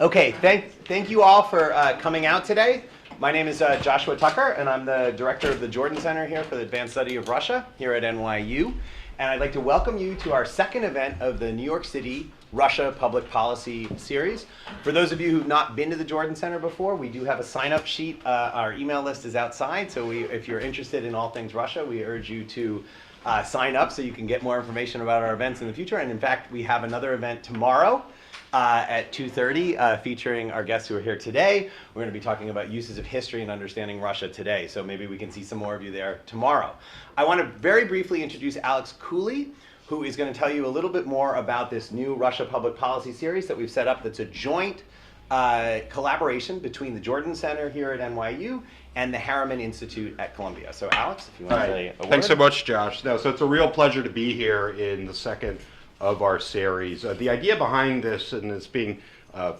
Okay, thank you all for coming out today. My name is Joshua Tucker, and I'm the director of the Jordan Center here for the Advanced Study of Russia here at NYU. And I'd like to welcome you to our second event of the New York City Russia Public Policy Series. For those of you who've not been to the Jordan Center before, we do have a sign-up sheet. Our email list is outside, so if you're interested in all things Russia, we urge you to sign up so you can get more information about our events in the future. And in fact, we have another event tomorrow at 2:30 featuring our guests who are here today. We're going to be talking about uses of history and understanding Russia today, so maybe we can see some more of you there tomorrow. I want to very briefly introduce Alex Cooley, who is going to tell you a little bit more about this new Russia Public Policy series that we've set up that's a joint collaboration between the Jordan Center here at NYU and the Harriman Institute at Columbia. So Alex, if you want to say a word. Thanks so much, Josh. So it's a real pleasure to be here in the second of our series. The idea behind this, and it's being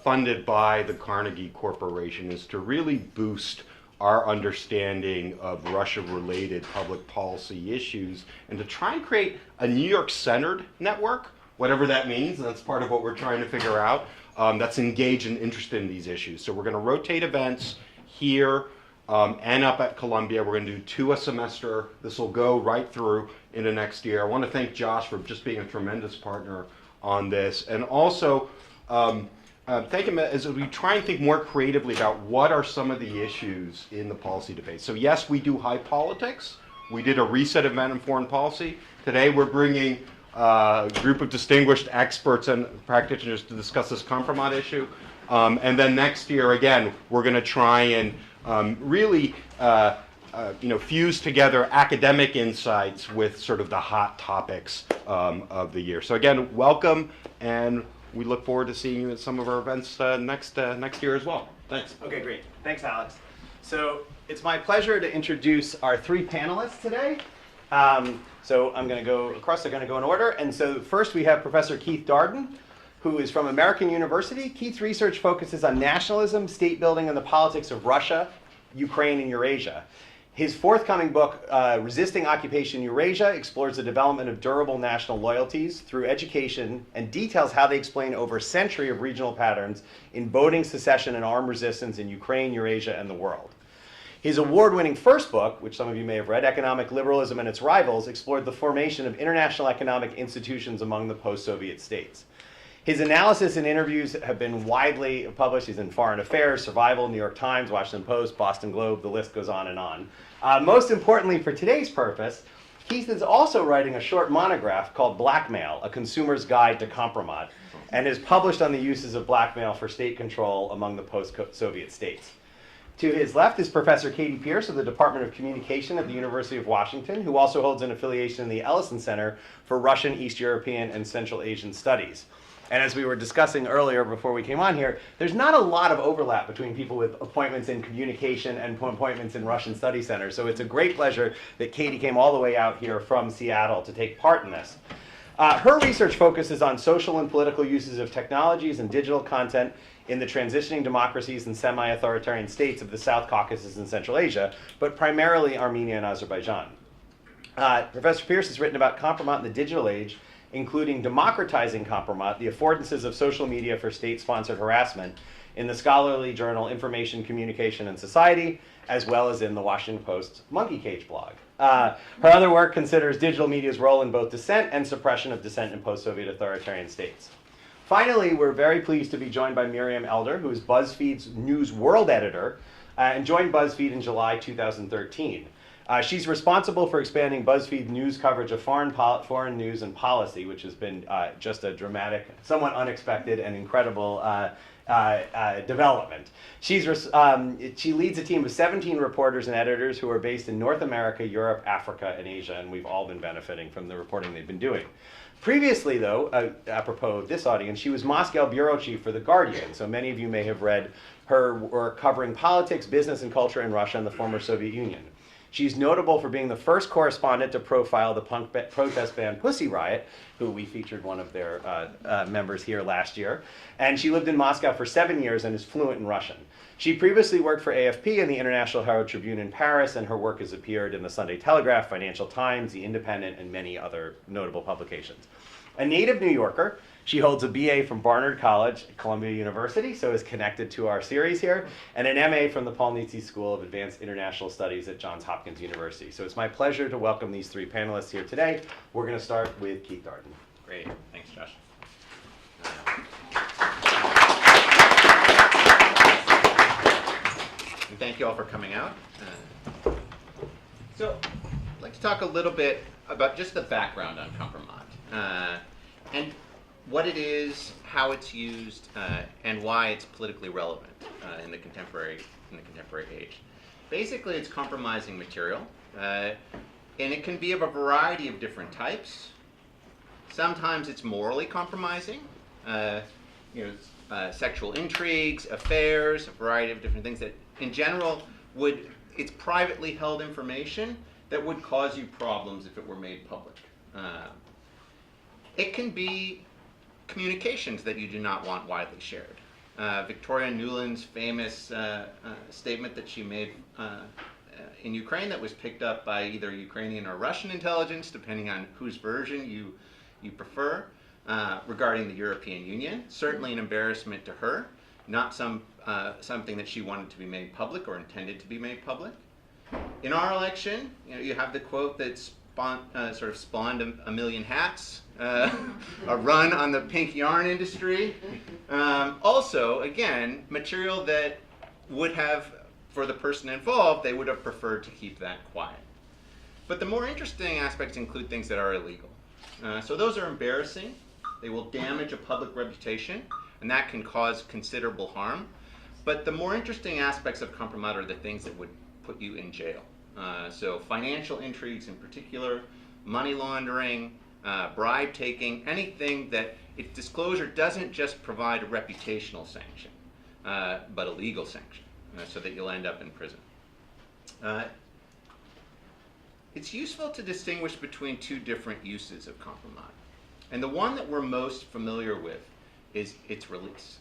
funded by the Carnegie Corporation, is to really boost our understanding of Russia-related public policy issues and to try and create a New York-centered network, whatever that means, and that's part of what we're trying to figure out, that's engaged and interested in these issues. So we're going to rotate events here and up at Columbia. We're going to do 2 a semester. This will go right through into next year. I want to thank Josh for just being a tremendous partner on this, and also thank him as we try and think more creatively about what are some of the issues in the policy debate. So yes, we do high politics. We did a reset event in foreign policy. Today we're bringing a group of distinguished experts and practitioners to discuss this Kompromat issue. And then next year, again, we're going to try and really fuse together academic insights with sort of the hot topics of the year. So again, welcome, and we look forward to seeing you at some of our events next year as well. Thanks. Okay, great. Thanks, Alex. So it's my pleasure to introduce our 3 panelists today. So I'm going to go across. They're going to go in order. And so first we have Professor Keith Darden, who is from American University. Keith's research focuses on nationalism, state building, and the politics of Russia, Ukraine, and Eurasia. His forthcoming book, Resisting Occupation Eurasia, explores the development of durable national loyalties through education and details how they explain over a century of regional patterns in voting, secession, and armed resistance in Ukraine, Eurasia, and the world. His award-winning first book, which some of you may have read, Economic Liberalism and Its Rivals, explored the formation of international economic institutions among the post-Soviet states. His analysis and interviews have been widely published. He's in Foreign Affairs, Survival, New York Times, Washington Post, Boston Globe, the list goes on and on. Most importantly for today's purpose, Keith is also writing a short monograph called Blackmail, A Consumer's Guide to Kompromat, and is published on the uses of blackmail for state control among the post-Soviet states. To his left is Professor Katy Pearce of the Department of Communication at the University of Washington, who also holds an affiliation in the Ellison Center for Russian, East European, and Central Asian Studies. And as we were discussing earlier before we came on here, there's not a lot of overlap between people with appointments in communication and appointments in Russian Study Centers. So it's a great pleasure that Katy came all the way out here from Seattle to take part in this. Her research focuses on social and political uses of technologies and digital content in the transitioning democracies and semi-authoritarian states of the South Caucasus and Central Asia, but primarily Armenia and Azerbaijan. Professor Pearce has written about Kompromat in the digital age, including Democratizing Kompromat, the affordances of social media for state-sponsored harassment, in the scholarly journal Information, Communication, and Society, as well as in the Washington Post's Monkey Cage blog. Her other work considers digital media's role in both dissent and suppression of dissent in post-Soviet authoritarian states. Finally, we're very pleased to be joined by Miriam Elder, who is BuzzFeed's News World editor, and joined BuzzFeed in July 2013. She's responsible for expanding BuzzFeed news coverage of foreign news and policy, which has been just a dramatic, somewhat unexpected, and incredible development. She leads a team of 17 reporters and editors who are based in North America, Europe, Africa, and Asia, and we've all been benefiting from the reporting they've been doing. Previously, though, apropos of this audience, she was Moscow bureau chief for The Guardian, so many of you may have read her work covering politics, business, and culture in Russia and the former Soviet Union. She's notable for being the first correspondent to profile the punk protest band Pussy Riot, who we featured one of their members here last year. And she lived in Moscow for 7 years and is fluent in Russian. She previously worked for AFP and the International Herald Tribune in Paris, and her work has appeared in the Sunday Telegraph, Financial Times, The Independent, and many other notable publications. A native New Yorker, she holds a BA from Barnard College at Columbia University, so is connected to our series here, and an MA from the Paul Nitze School of Advanced International Studies at Johns Hopkins University. So it's my pleasure to welcome these three panelists here today. We're going to start with Keith Darden. Great, thanks, Josh. And thank you all for coming out. So I'd like to talk a little bit about just the background on Kompromat and what it is, how it's used, and why it's politically relevant in the contemporary age. Basically, it's compromising material, and it can be of a variety of different types. Sometimes it's morally compromising, sexual intrigues, affairs, a variety of different things that, in general, it's privately held information that would cause you problems if it were made public. It can be communications that you do not want widely shared. Victoria Nuland's famous statement that she made in Ukraine that was picked up by either Ukrainian or Russian intelligence, depending on whose version you prefer, regarding the European Union. Certainly an embarrassment to her, not something that she wanted to be made public or intended to be made public. In our election, you have the quote that sort of spawned a million hats, a run on the pink yarn industry. Also, again, material that would have, for the person involved, they would have preferred to keep that quiet. But the more interesting aspects include things that are illegal. So those are embarrassing. They will damage a public reputation, and that can cause considerable harm. But the more interesting aspects of Kompromat are the things that would put you in jail. So financial intrigues in particular, money laundering, bribe taking, anything that its disclosure doesn't just provide a reputational sanction, but a legal sanction, so that you'll end up in prison. It's useful to distinguish between two different uses of Kompromat. And the one that we're most familiar with is its release,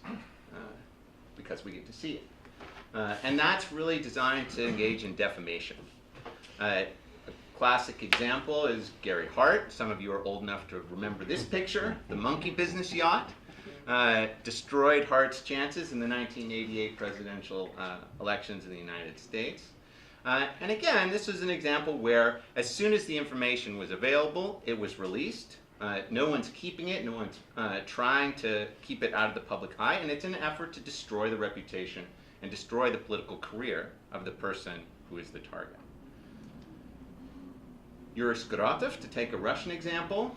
because we get to see it. And that's really designed to engage in defamation. A classic example is Gary Hart. Some of you are old enough to remember this picture, the monkey business yacht. Destroyed Hart's chances in the 1988 presidential elections in the United States. And again, this was an example where as soon as the information was available, it was released. No one's keeping it, no one's trying to keep it out of the public eye, and it's an effort to destroy the reputation and destroy the political career of the person who is the target. Yuri Skirotov, to take a Russian example.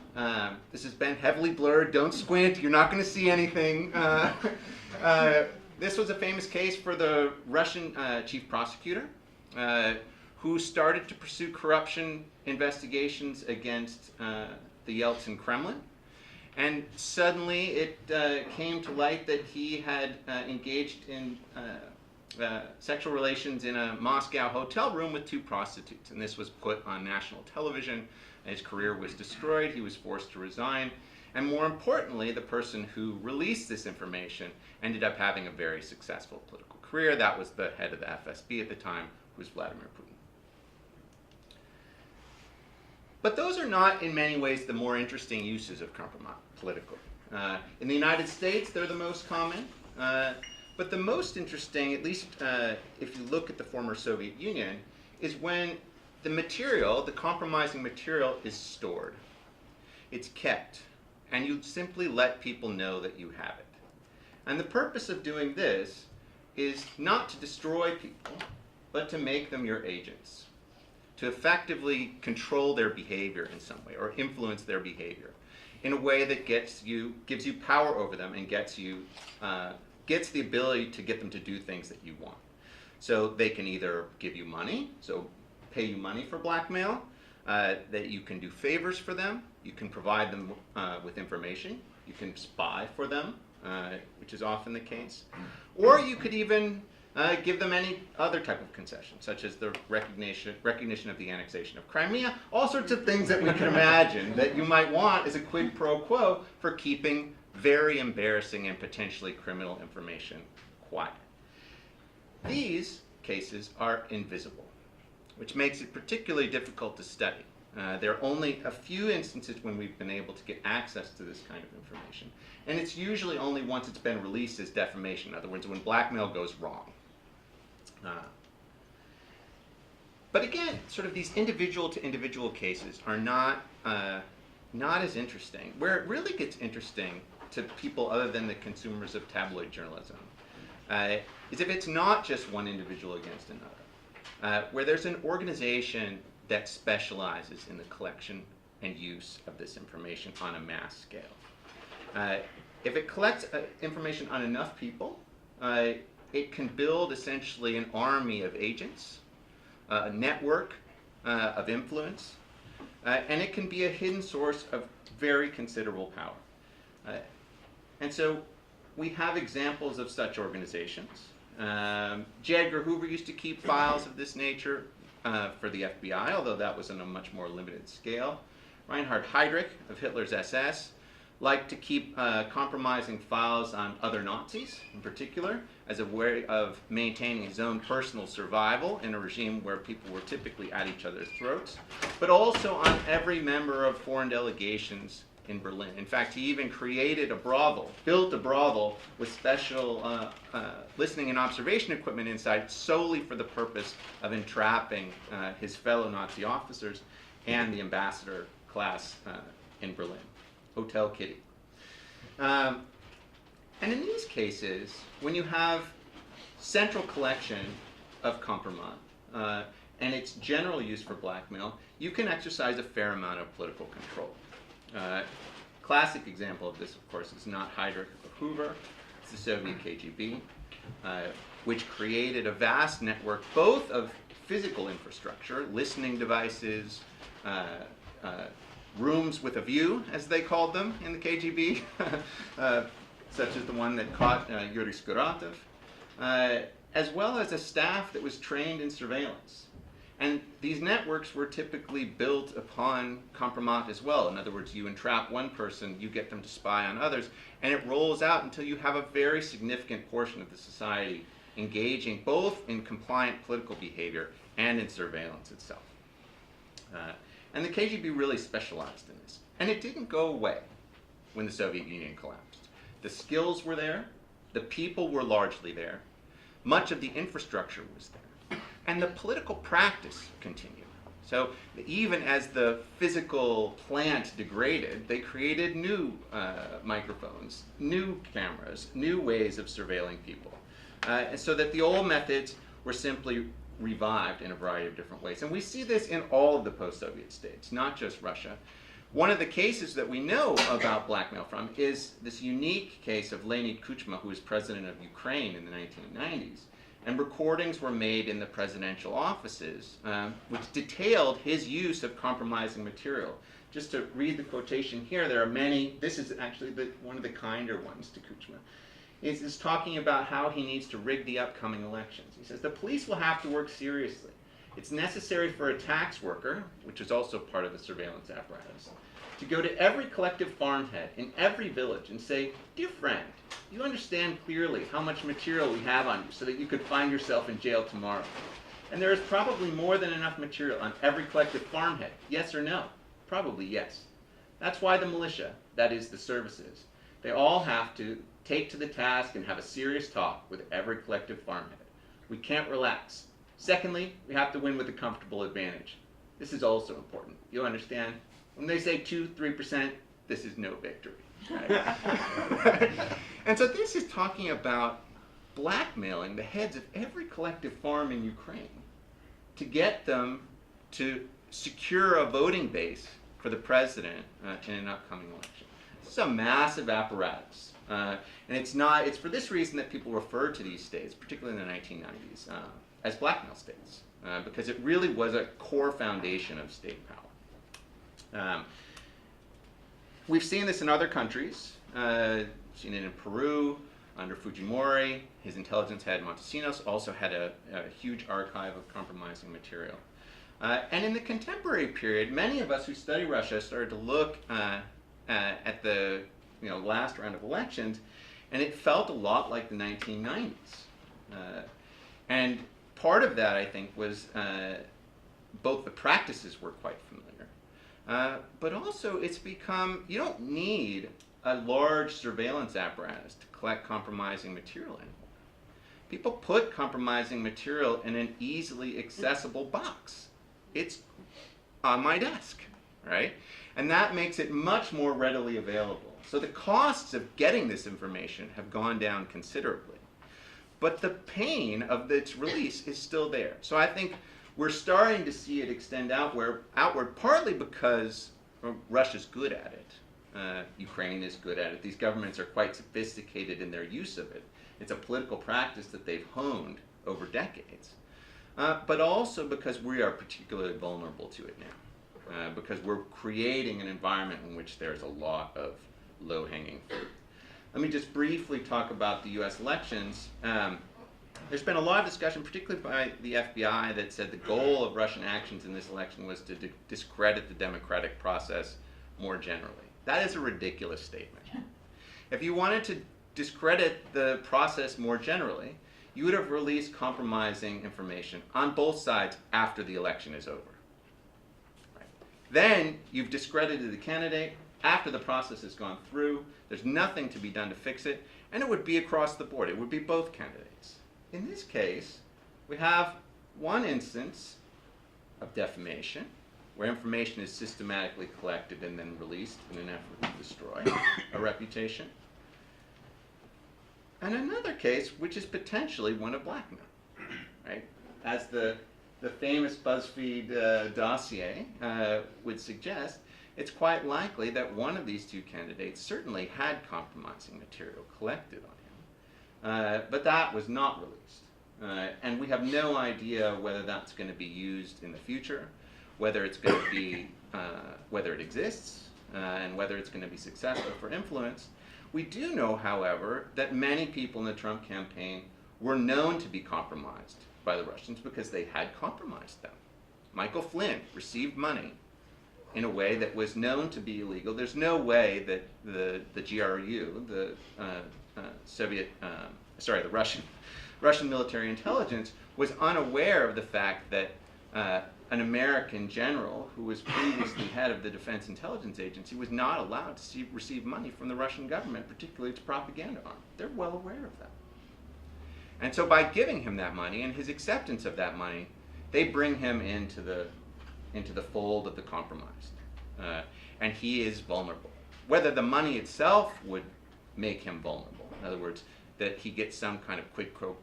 This has been heavily blurred, don't squint, you're not going to see anything. This was a famous case for the Russian chief prosecutor, who started to pursue corruption investigations against the Yeltsin Kremlin. And suddenly it came to light that he had engaged in sexual relations in a Moscow hotel room with two prostitutes. And this was put on national television. His career was destroyed. He was forced to resign. And more importantly, the person who released this information ended up having a very successful political career. That was the head of the FSB at the time, who was Vladimir Putin. But those are not, in many ways, the more interesting uses of Kompromat politically. In the United States, they're the most common. But the most interesting, at least if you look at the former Soviet Union, is when the material, the compromising material, is stored. It's kept. And you simply let people know that you have it. And the purpose of doing this is not to destroy people, but to make them your agents, to effectively control their behavior in some way or influence their behavior in a way that gives you power over them and gets the ability to get them to do things that you want. So they can either give you money, so pay you money for blackmail, that you can do favors for them, you can provide them with information, you can spy for them, which is often the case, or you could even give them any other type of concession, such as the recognition of the annexation of Crimea, all sorts of things that we can imagine that you might want as a quid pro quo for keeping very embarrassing and potentially criminal information quiet. These cases are invisible, which makes it particularly difficult to study. There are only a few instances when we've been able to get access to this kind of information, and it's usually only once it's been released as defamation, in other words, when blackmail goes wrong. But again, sort of these individual-to-individual cases are not as interesting. Where it really gets interesting to people other than the consumers of tabloid journalism is if it's not just one individual against another, where there's an organization that specializes in the collection and use of this information on a mass scale. If it collects information on enough people, it can build essentially an army of agents, a network of influence, and it can be a hidden source of very considerable power. And so we have examples of such organizations. J. Edgar Hoover used to keep files of this nature for the FBI, although that was on a much more limited scale. Reinhard Heydrich of Hitler's SS liked to keep compromising files on other Nazis, in particular, as a way of maintaining his own personal survival in a regime where people were typically at each other's throats, but also on every member of foreign delegations in Berlin. In fact, he even created a brothel, built a brothel with special listening and observation equipment inside solely for the purpose of entrapping his fellow Nazi officers and the ambassador class in Berlin. Hotel Kitty. And in these cases, when you have central collection of Kompromat and its general use for blackmail, you can exercise a fair amount of political control. Classic example of this, of course, is not Heydrich or Hoover. It's the Soviet KGB, which created a vast network both of physical infrastructure, listening devices, rooms with a view, as they called them in the KGB, such as the one that caught Yuri Skuratov, as well as a staff that was trained in surveillance. And these networks were typically built upon Kompromat as well. In other words, you entrap one person, you get them to spy on others, and it rolls out until you have a very significant portion of the society engaging both in compliant political behavior and in surveillance itself. And the KGB really specialized in this. And it didn't go away when the Soviet Union collapsed. The skills were there, the people were largely there, much of the infrastructure was there, and the political practice continued. So even as the physical plant degraded, they created new microphones, new cameras, new ways of surveilling people. And so that the old methods were simply revived in a variety of different ways. And we see this in all of the post-Soviet states, not just Russia. One of the cases that we know about blackmail from is this unique case of Leonid Kuchma, who was president of Ukraine in the 1990s. And recordings were made in the presidential offices, which detailed his use of compromising material. Just to read the quotation here, there are many. This is actually one of the kinder ones to Kuchma. Is talking about how he needs to rig the upcoming elections. He says, the police will have to work seriously. It's necessary for a tax worker, which is also part of the surveillance apparatus, to go to every collective farmhead in every village and say, dear friend, you understand clearly how much material we have on you so that you could find yourself in jail tomorrow. And there is probably more than enough material on every collective farmhead. Yes or no? Probably yes. That's why the militia, that is the services, they all have to take to the task and have a serious talk with every collective farmhead. We can't relax. Secondly, we have to win with a comfortable advantage. This is also important. You understand? When they say 2-3%, this is no victory. Right? And so this is talking about blackmailing the heads of every collective farm in Ukraine to get them to secure a voting base for the president in an upcoming election. This is a massive apparatus. And it's for this reason that people refer to these states, particularly in the 1990s, as blackmail states, because it really was a core foundation of state power. We've seen this in other countries. Seen it in Peru under Fujimori. His intelligence head Montesinos also had a huge archive of compromising material. And in the contemporary period, many of us who study Russia started to look at the last round of elections, and it felt a lot like the 1990s. And part of that, I think, was both the practices were quite familiar, but also it's become, you don't need a large surveillance apparatus to collect compromising material anymore. People put compromising material in an easily accessible box. It's on my desk, right? And that makes it much more readily available. So the costs of getting this information have gone down considerably. But the pain of its release is still there. So I think we're starting to see it extend outward, partly because Russia's good at it. Ukraine is good at it. These governments are quite sophisticated in their use of it. It's a political practice that they've honed over decades. But also because we are particularly vulnerable to it now. Because we're creating an environment in which there's a lot of low-hanging fruit. Let me just briefly talk about the U.S. elections. There's been a lot of discussion, particularly by the FBI, that said the goal of Russian actions in this election was to discredit the democratic process more generally. That is a ridiculous statement. If you wanted to discredit the process more generally, you would have released compromising information on both sides after the election is over. Right. Then you've discredited the candidate after the process has gone through. There's nothing to be done to fix it, and it would be across the board. It would be both candidates. In this case, we have one instance of defamation, where information is systematically collected and then released in an effort to destroy a reputation. And another case, which is potentially one of blackmail, right? As the famous BuzzFeed dossier would suggest, it's quite likely that one of these two candidates certainly had compromising material collected on him, but that was not released. And we have no idea whether that's going to be used in the future, whether it's going to be, whether it exists, and whether it's going to be successful for influence. We do know, however, that many people in the Trump campaign were known to be compromised by the Russians because they had compromised them. Michael Flynn received money in a way that was known to be illegal. There's no way that the GRU, the Russian military intelligence, was unaware of the fact that an American general who was previously head of the Defense Intelligence Agency was not allowed to receive money from the Russian government, particularly its propaganda arm. They're well aware of that. And so by giving him that money and his acceptance of that money, they bring him into the fold of the compromised. And he is vulnerable. Whether the money itself would make him vulnerable, in other words, that he gets some kind of quid pro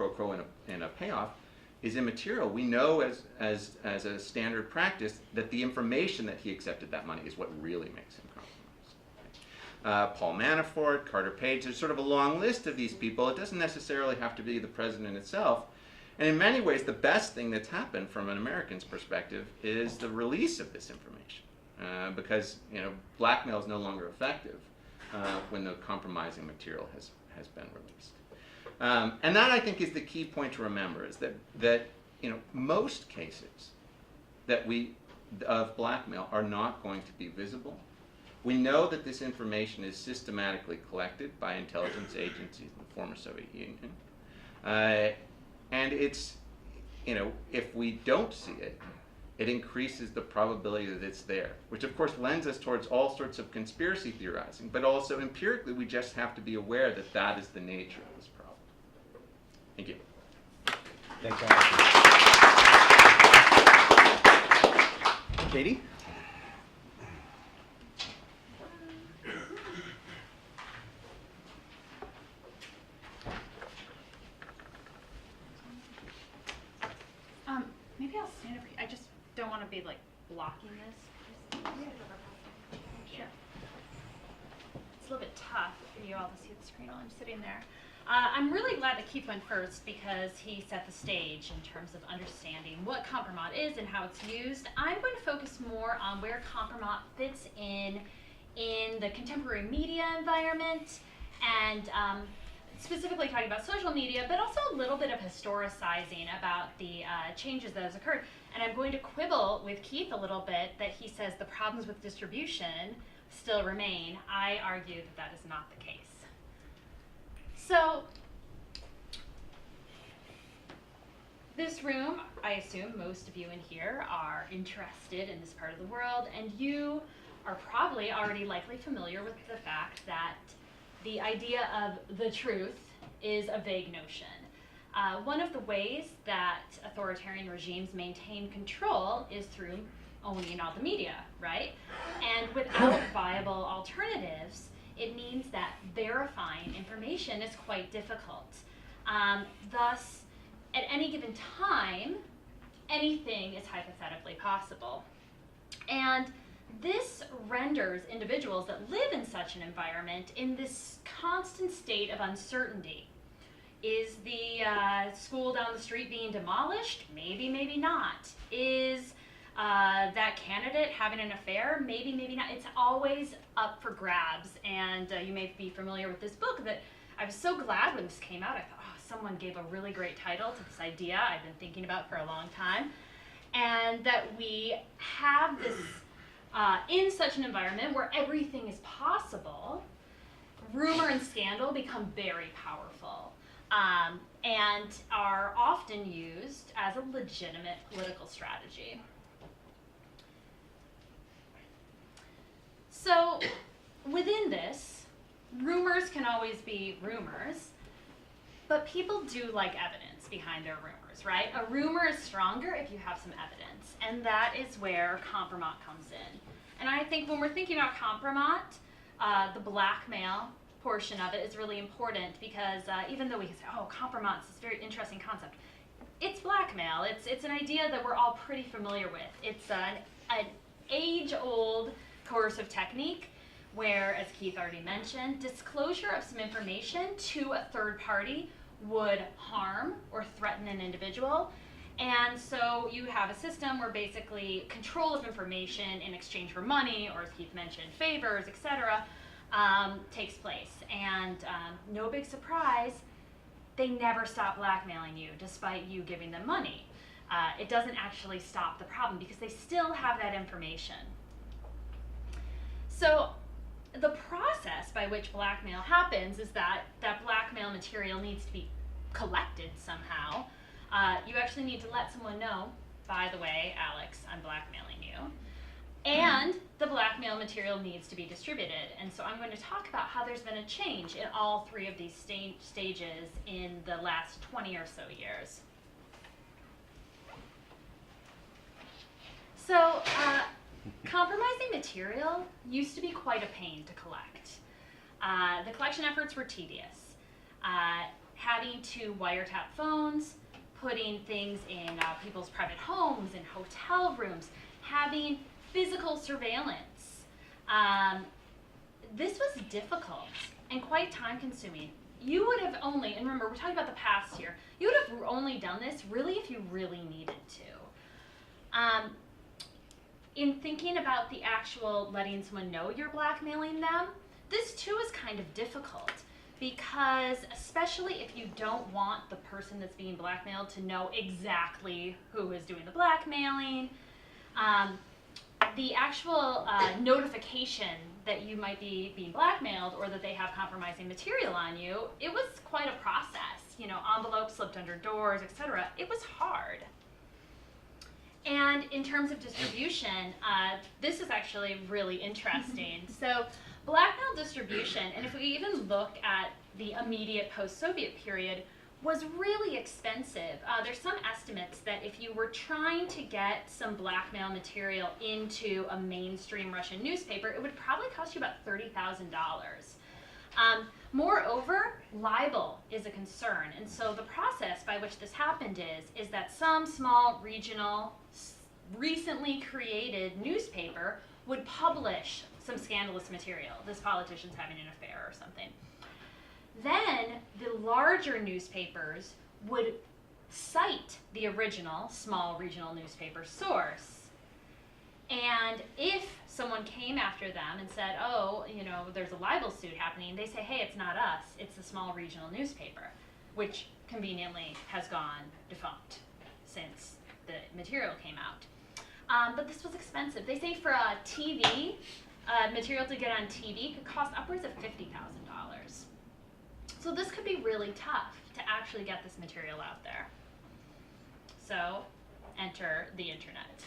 quo and a payoff, is immaterial. We know as a standard practice that the information that he accepted that money is what really makes him compromised. Paul Manafort, Carter Page, there's sort of a long list of these people. It doesn't necessarily have to be the president itself. And in many ways, the best thing that's happened from an American's perspective is the release of this information. Because blackmail is no longer effective when the compromising material has been released. And that, I think, is the key point to remember, is that most cases of blackmail are not going to be visible. We know that this information is systematically collected by intelligence agencies in the former Soviet Union. And it's, if we don't see it, it increases the probability that it's there, which of course lends us towards all sorts of conspiracy theorizing, but also empirically we just have to be aware that that is the nature of this problem. Thank you. Thanks, Alex. Katy? Maybe I'll stand up here. I just don't want to be like blocking this. Sure. It's a little bit tough for you all to see the screen while I'm sitting there. I'm really glad that Keith went first because he set the stage in terms of understanding what Kompromat is and how it's used. I'm going to focus more on where Kompromat fits in the contemporary media environment and specifically talking about social media, but also a little bit of historicizing about the changes that has occurred. And I'm going to quibble with Keith a little bit that he says the problems with distribution still remain. I argue that that is not the case. So this room, I assume most of you in here are interested in this part of the world, and you are probably already likely familiar with the fact that the idea of the truth is a vague notion. One of the ways that authoritarian regimes maintain control is through owning all the media, right? And without viable alternatives, it means that verifying information is quite difficult. Thus, at any given time, anything is hypothetically possible. And this renders individuals that live in such an environment in this constant state of uncertainty. Is the school down the street being demolished? Maybe, maybe not. Is that candidate having an affair? Maybe, maybe not. It's always up for grabs. And you may be familiar with this book that I was so glad when this came out. I thought, oh, someone gave a really great title to this idea I've been thinking about for a long time. And that we have this, in such an environment where everything is possible, rumor and scandal become very powerful. And are often used as a legitimate political strategy. So within this, rumors can always be rumors, but people do like evidence behind their rumors, right? A rumor is stronger if you have some evidence, and that is where Kompromat comes in. And I think when we're thinking about Kompromat, the blackmail portion of it is really important because even though we can say, oh, Kompromat is this very interesting concept, it's blackmail. It's an idea that we're all pretty familiar with. It's an age-old coercive technique where, as Keith already mentioned, disclosure of some information to a third party would harm or threaten an individual. And so you have a system where basically control of information in exchange for money, or as Keith mentioned, favors, etc., takes place. And no big surprise, they never stop blackmailing you despite you giving them money. It doesn't actually stop the problem because they still have that information. So the process by which blackmail happens is that blackmail material needs to be collected somehow. You actually need to let someone know, by the way, Alex, I'm blackmailing you. And the blackmail material needs to be distributed. And so I'm going to talk about how there's been a change in all three of these stages in the last 20 or so years. So compromising material used to be quite a pain to collect. The collection efforts were tedious. Having to wiretap phones, putting things in people's private homes and hotel rooms, having physical surveillance. This was difficult and quite time consuming. You would have only, and remember we're talking about the past here, you would have only done this really if you really needed to. In thinking about the actual letting someone know you're blackmailing them, this too is kind of difficult because especially if you don't want the person that's being blackmailed to know exactly who is doing the blackmailing, the actual notification that you might be being blackmailed or that they have compromising material on you, it was quite a process. You know, envelopes slipped under doors, etc. It was hard. And in terms of distribution, this is actually really interesting. So blackmail distribution, and if we even look at the immediate post-Soviet period, was really expensive. There's some estimates that if you were trying to get some blackmail material into a mainstream Russian newspaper, it would probably cost you about $30,000. Moreover, libel is a concern, and so the process by which this happened is that some small regional, recently created newspaper would publish some scandalous material. This politician's having an affair or something. Then the larger newspapers would cite the original small regional newspaper source. And if someone came after them and said, oh, you know, there's a libel suit happening, they say, hey, it's not us, it's the small regional newspaper, which conveniently has gone defunct since the material came out. But this was expensive. They say for a TV, material to get on TV could cost upwards of $50,000. So this could be really tough to actually get this material out there. So enter the internet.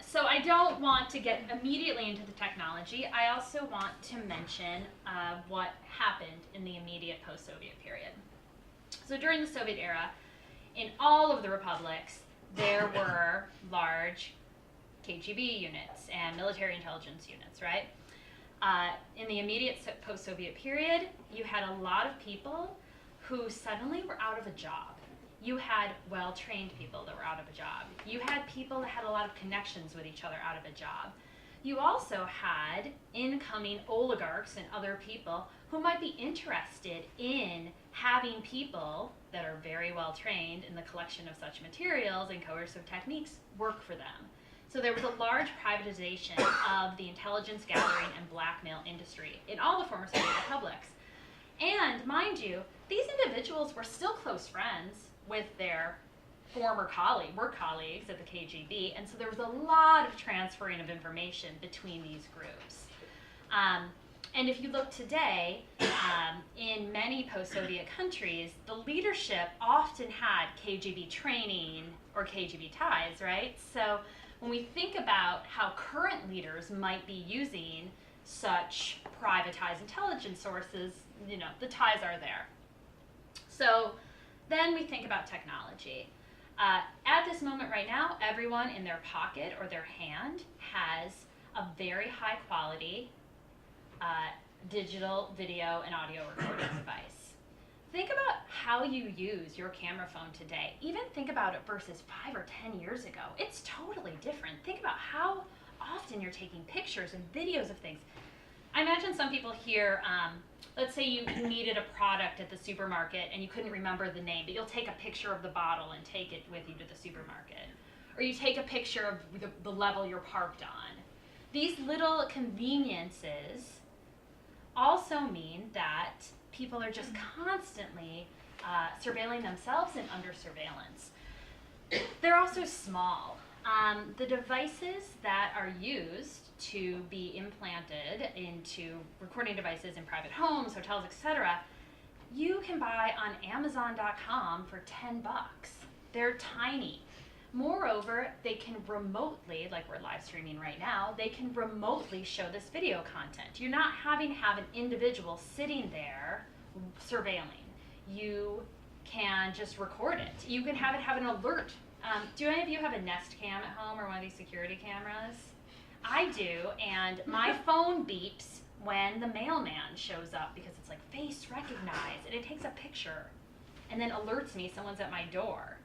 So I don't want to get immediately into the technology. I also want to mention what happened in the immediate post-Soviet period. So during the Soviet era, in all of the republics, there were large KGB units and military intelligence units, right? In the immediate post-Soviet period, you had a lot of people who suddenly were out of a job. You had well-trained people that were out of a job. You had people that had a lot of connections with each other out of a job. You also had incoming oligarchs and other people who might be interested in having people that are very well-trained in the collection of such materials and coercive techniques work for them. So there was a large privatization of the intelligence gathering and blackmail industry in all the former Soviet republics. And mind you, these individuals were still close friends with their former work colleagues at the KGB, and so there was a lot of transferring of information between these groups. And if you look today, in many post-Soviet countries, the leadership often had KGB training or KGB ties, right? So when we think about how current leaders might be using such privatized intelligence sources, the ties are there. So then we think about technology. At this moment right now, everyone in their pocket or their hand has a very high quality digital video and audio recording device. Think about how you use your camera phone today. Even think about it versus 5 or 10 years ago. It's totally different. Think about how often you're taking pictures and videos of things. I imagine some people here, let's say you needed a product at the supermarket and you couldn't remember the name, but you'll take a picture of the bottle and take it with you to the supermarket. Or you take a picture of the level you're parked on. These little conveniences also mean that people are just constantly surveilling themselves and under surveillance. They're also small. The devices that are used to be implanted into recording devices in private homes, hotels, etc., you can buy on Amazon.com for $10. They're tiny. Moreover, they can remotely, like we're live streaming right now, they can remotely show this video content. You're not having to have an individual sitting there surveilling. You can just record it. You can have it have an alert. Do any of you have a Nest Cam at home or one of these security cameras? I do, and my phone beeps when the mailman shows up because it's like face recognize, and it takes a picture and then alerts me someone's at my door.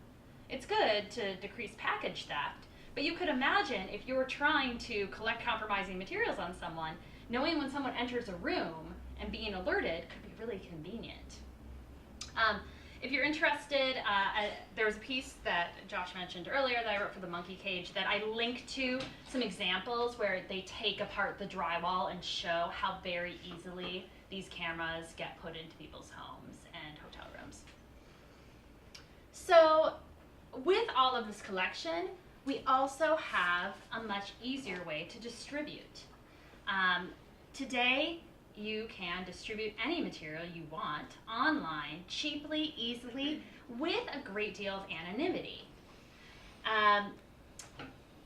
It's good to decrease package theft, but you could imagine if you were trying to collect compromising materials on someone, knowing when someone enters a room and being alerted could be really convenient. If you're interested, there was a piece that Josh mentioned earlier that I wrote for the Monkey Cage that I linked to some examples where they take apart the drywall and show how very easily these cameras get put into people's homes and hotel rooms. So with all of this collection, we also have a much easier way to distribute. Today, you can distribute any material you want online, cheaply, easily, with a great deal of anonymity.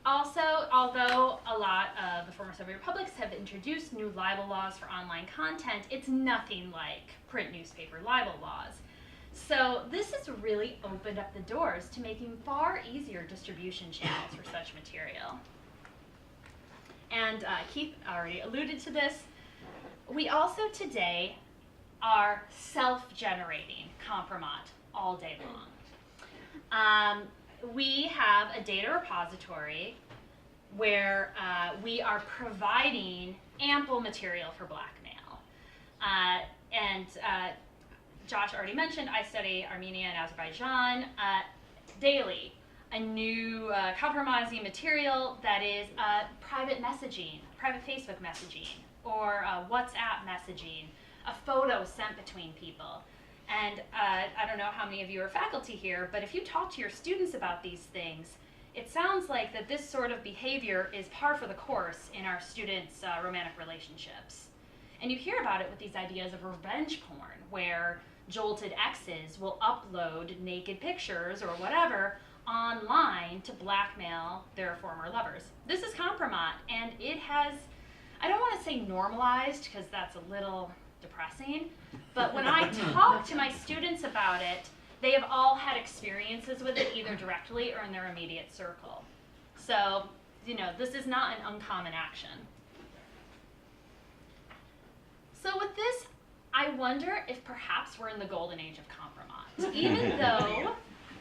Also, although a lot of the former Soviet republics have introduced new libel laws for online content, it's nothing like print newspaper libel laws. So this has really opened up the doors to making far easier distribution channels for such material. And Keith already alluded to this. We also today are self-generating Kompromat all day long. We have a data repository where we are providing ample material for blackmail. Josh already mentioned, I study Armenia and Azerbaijan daily. A new compromising material that is private messaging, private Facebook messaging, or WhatsApp messaging, a photo sent between people. And I don't know how many of you are faculty here, but if you talk to your students about these things, it sounds like that this sort of behavior is par for the course in our students' romantic relationships. And you hear about it with these ideas of revenge porn, where jolted exes will upload naked pictures or whatever online to blackmail their former lovers. This is Kompromat, and it has, I don't want to say normalized because that's a little depressing, but when I talk to my students about it, they have all had experiences with it either directly or in their immediate circle. So, this is not an uncommon action. So with this, I wonder if perhaps we're in the golden age of Kompromat. Even though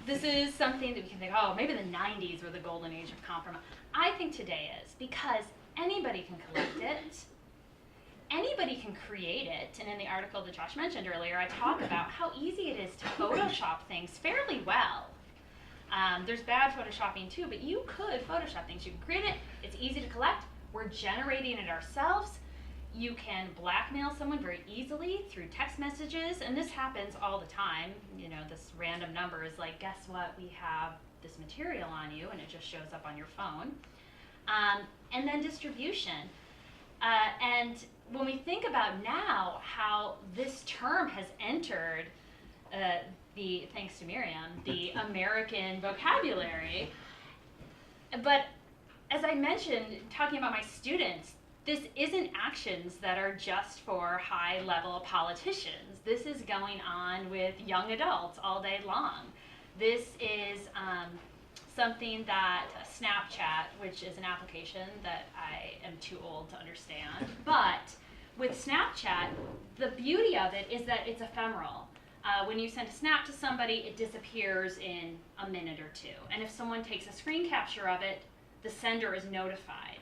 this is something that we can think, oh, maybe the 90s were the golden age of Kompromat. I think today is, because anybody can collect it, anybody can create it, and in the article that Josh mentioned earlier, I talk about how easy it is to Photoshop things fairly well. There's bad Photoshopping too, but you could Photoshop things. You can create it, it's easy to collect, we're generating it ourselves. You can blackmail someone very easily through text messages, and this happens all the time. This random number is like, guess what, we have this material on you, and it just shows up on your phone. And then distribution. And when we think about now how this term has entered thanks to Miriam, the American vocabulary, but as I mentioned, talking about my students, this isn't actions that are just for high-level politicians. This is going on with young adults all day long. This is something that Snapchat, which is an application that I am too old to understand, but with Snapchat, the beauty of it is that it's ephemeral. When you send a snap to somebody, it disappears in a minute or two. And if someone takes a screen capture of it, the sender is notified.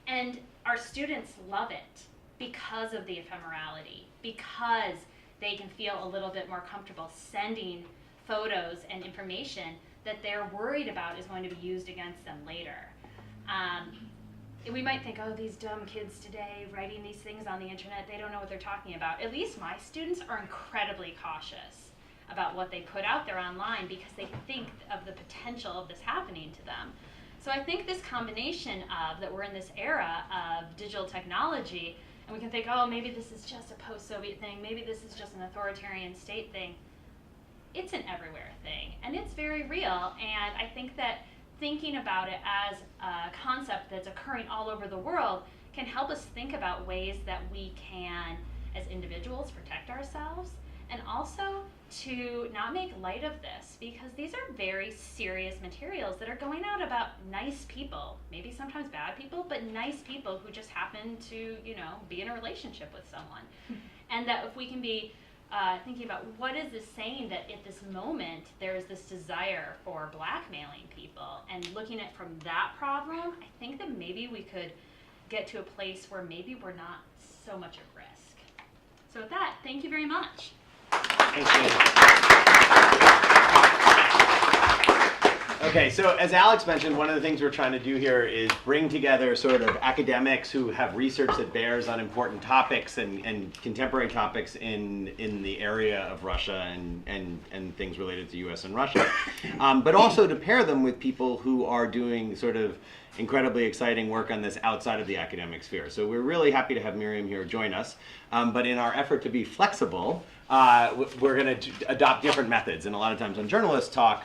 And our students love it because of the ephemerality, because they can feel a little bit more comfortable sending photos and information that they're worried about is going to be used against them later. We might think, oh, these dumb kids today writing these things on the internet, they don't know what they're talking about. At least my students are incredibly cautious about what they put out there online because they think of the potential of this happening to them. So I think this combination of that we're in this era of digital technology, and we can think, oh, maybe this is just a post-Soviet thing, maybe this is just an authoritarian state thing. It's an everywhere thing, and it's very real, and I think that thinking about it as a concept that's occurring all over the world can help us think about ways that we can, as individuals, protect ourselves, and also to not make light of this, because these are very serious materials that are going out about nice people, maybe sometimes bad people, but nice people who just happen to, be in a relationship with someone. And that if we can be thinking about what is this saying, that at this moment there's this desire for blackmailing people, and looking at from that problem, I think that maybe we could get to a place where maybe we're not so much at risk. So with that, thank you very much. Thanks, Okay, so as Alex mentioned, one of the things we're trying to do here is bring together sort of academics who have research that bears on important topics and contemporary topics in the area of Russia and things related to U.S. and Russia, but also to pair them with people who are doing sort of incredibly exciting work on this outside of the academic sphere. So we're really happy to have Miriam here join us, but in our effort to be flexible, we're going to adopt different methods. And a lot of times when journalists talk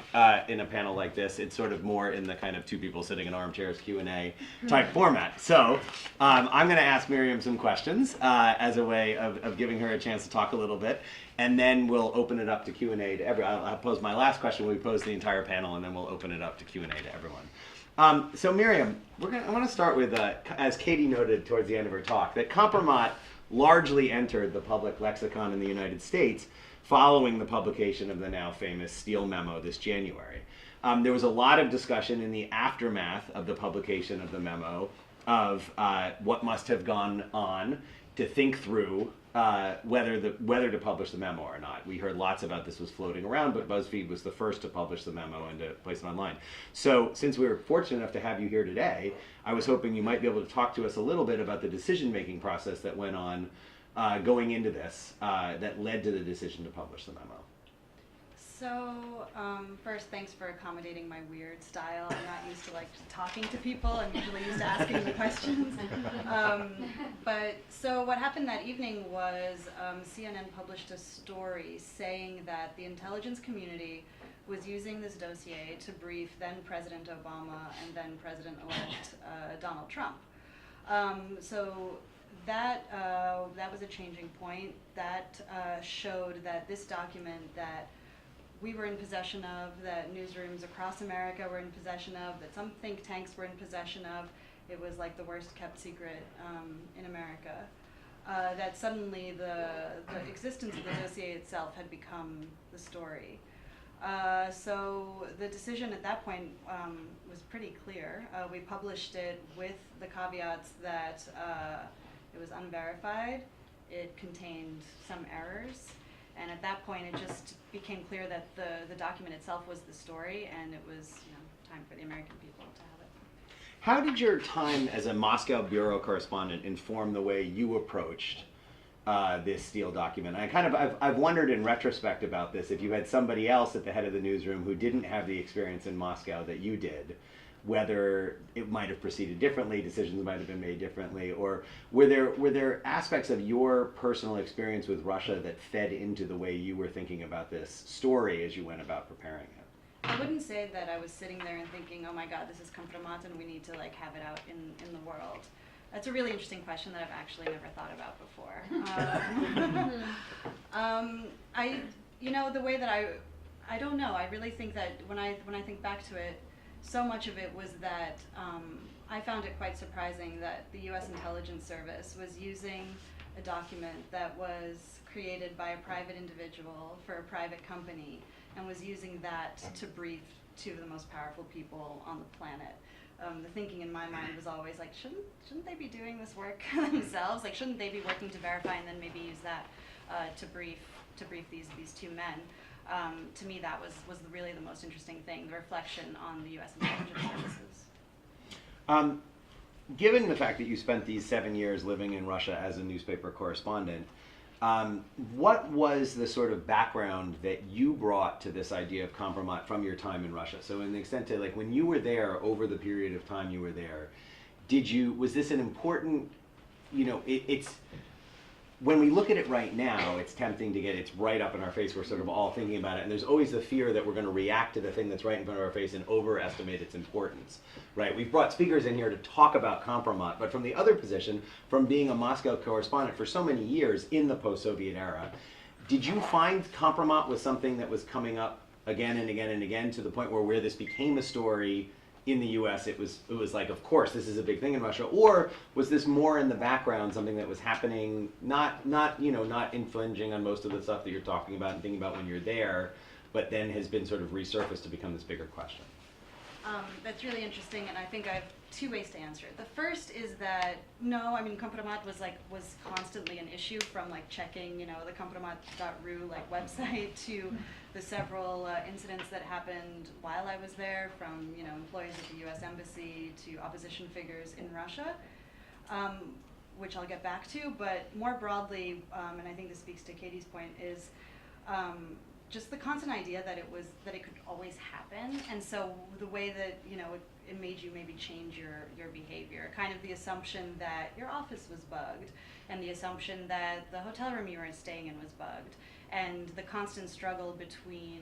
in a panel like this, it's sort of more in the kind of two people sitting in armchairs Q&A type format. So I'm going to ask Miriam some questions as a way of giving her a chance to talk a little bit. And then we'll open it up to Q&A to everyone. I'll pose my last question. We pose the entire panel, and then we'll open it up to Q&A to everyone. So Miriam, I want to start with, as Katy noted towards the end of her talk, that Kompromat largely entered the public lexicon in the United States following the publication of the now famous Steele Memo this January. There was a lot of discussion in the aftermath of the publication of the memo of what must have gone on to think through whether to publish the memo or not. We heard lots about this was floating around, but BuzzFeed was the first to publish the memo and to place it online. So since we were fortunate enough to have you here today, I was hoping you might be able to talk to us a little bit about the decision-making process that went on going into this that led to the decision to publish the memo. So first, thanks for accommodating my weird style. I'm not used to talking to people. I'm usually used to asking the questions. But so what happened that evening was CNN published a story saying that the intelligence community was using this dossier to brief then President Obama and then President-elect Donald Trump. So that was a changing point. That showed that this document that we were in possession of, that newsrooms across America were in possession of, that some think tanks were in possession of, it was like the worst kept secret in America. That suddenly the existence of the dossier itself had become the story. So the decision at that point was pretty clear. We published it with the caveats that it was unverified, it contained some errors, and at that point it just became clear that the document itself was the story, and it was time for the American people to have it. How did your time as a Moscow bureau correspondent inform the way you approached this Steele document? I've wondered in retrospect about this, if you had somebody else at the head of the newsroom who didn't have the experience in Moscow that you did, whether it might have proceeded differently, decisions might have been made differently, or were there aspects of your personal experience with Russia that fed into the way you were thinking about this story as you went about preparing it? I wouldn't say that I was sitting there and thinking, oh my God, this is Kompromat and we need to have it out in the world. That's a really interesting question that I've actually never thought about before. The way that I don't know. I really think that when I think back to it, so much of it was that I found it quite surprising that the U.S. Intelligence Service was using a document that was created by a private individual for a private company and was using that to brief two of the most powerful people on the planet. The thinking in my mind was always like, shouldn't they be doing this work themselves? Like, shouldn't they be working to verify and then maybe use that to brief these two men? To me, that was really the most interesting thing, the reflection on the U.S. intelligence services. Given the fact that you spent these 7 years living in Russia as a newspaper correspondent, what was the sort of background that you brought to this idea of Kompromat from your time in Russia? So in the extent to when you were there, over the period of time you were there, was this an important, it's, when we look at it right now, it's tempting to it's right up in our face. We're sort of all thinking about it, and there's always the fear that we're going to react to the thing that's right in front of our face and overestimate its importance, right? We've brought speakers in here to talk about Kompromat, but from the other position, from being a Moscow correspondent for so many years in the post-Soviet era, did you find Kompromat was something that was coming up again and again and again to the point where this became a story in the U.S., it was like, of course, this is a big thing in Russia, or was this more in the background, something that was happening, not infringing on most of the stuff that you're talking about and thinking about when you're there, but then has been sort of resurfaced to become this bigger question? That's really interesting, and I think I have two ways to answer it. The first is that no, Kompromat was constantly an issue, from checking the kompromat.ru website to the several incidents that happened while I was there, from employees at the U.S. Embassy to opposition figures in Russia, which I'll get back to. But more broadly, and I think this speaks to Katy's point, is just the constant idea that it could always happen, and so the way that it made you maybe change your behavior, kind of the assumption that your office was bugged, and the assumption that the hotel room you were staying in was bugged, and the constant struggle between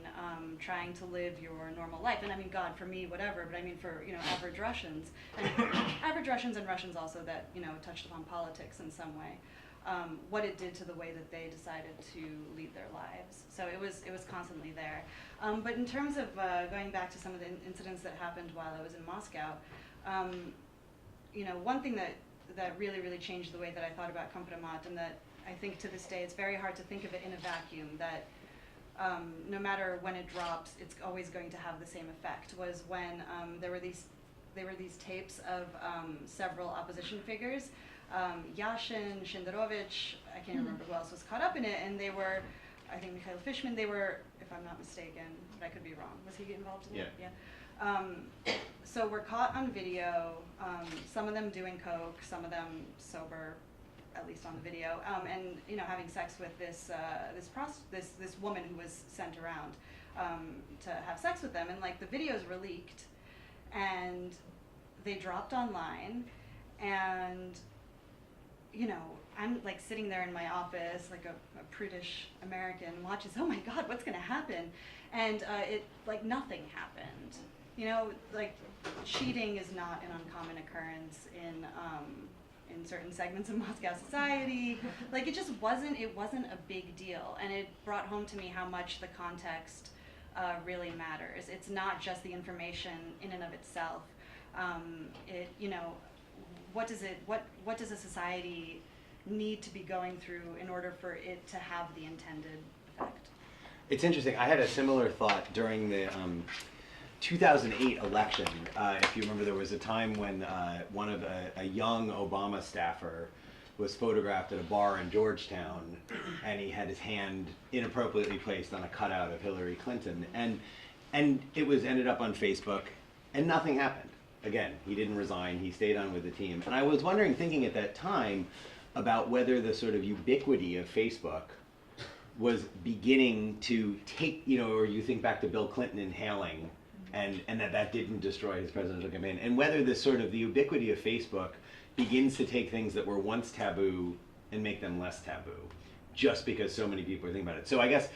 trying to live your normal life, and God, for me, whatever, but for average Russians, and Russians also that touched upon politics in some way. What it did to the way that they decided to lead their lives. So it was constantly there. But in terms of going back to some of the incidents that happened while I was in Moscow, one thing that really, really changed the way that I thought about Kompromat, and that I think to this day it's very hard to think of it in a vacuum, that no matter when it drops, it's always going to have the same effect, was when there were these tapes of several opposition figures, Yashin, Shenderovich, I can't remember who else was caught up in it, and they were, I think Mikhail Fishman, they were, if I'm not mistaken, but I could be wrong. Was he involved in that? Yeah. So we're caught on video, some of them doing coke, some of them sober, at least on the video, and having sex with this woman who was sent around to have sex with them, and the videos were leaked, and they dropped online, and I'm like sitting there in my office, like a prudish American, watches, oh my God, what's gonna happen? And it, like, nothing happened. You know, like, cheating is not an uncommon occurrence in certain segments of Moscow society. Like, it wasn't a big deal. And it brought home to me how much the context really matters. It's not just the information in and of itself. You know, what does a society need to be going through in order for it to have the intended effect? It's interesting. I had a similar thought during the 2008 election. If you remember, there was a time when a young Obama staffer was photographed at a bar in Georgetown, and he had his hand inappropriately placed on a cutout of Hillary Clinton, and it was ended up on Facebook, and nothing happened. Again, he didn't resign. He stayed on with the team. And I was wondering, thinking at that time, about whether the sort of ubiquity of Facebook was beginning to take, you know, or you think back to Bill Clinton inhaling, and that didn't destroy his presidential campaign, and whether this sort of the ubiquity of Facebook begins to take things that were once taboo and make them less taboo, just because so many people are thinking about it. So I guess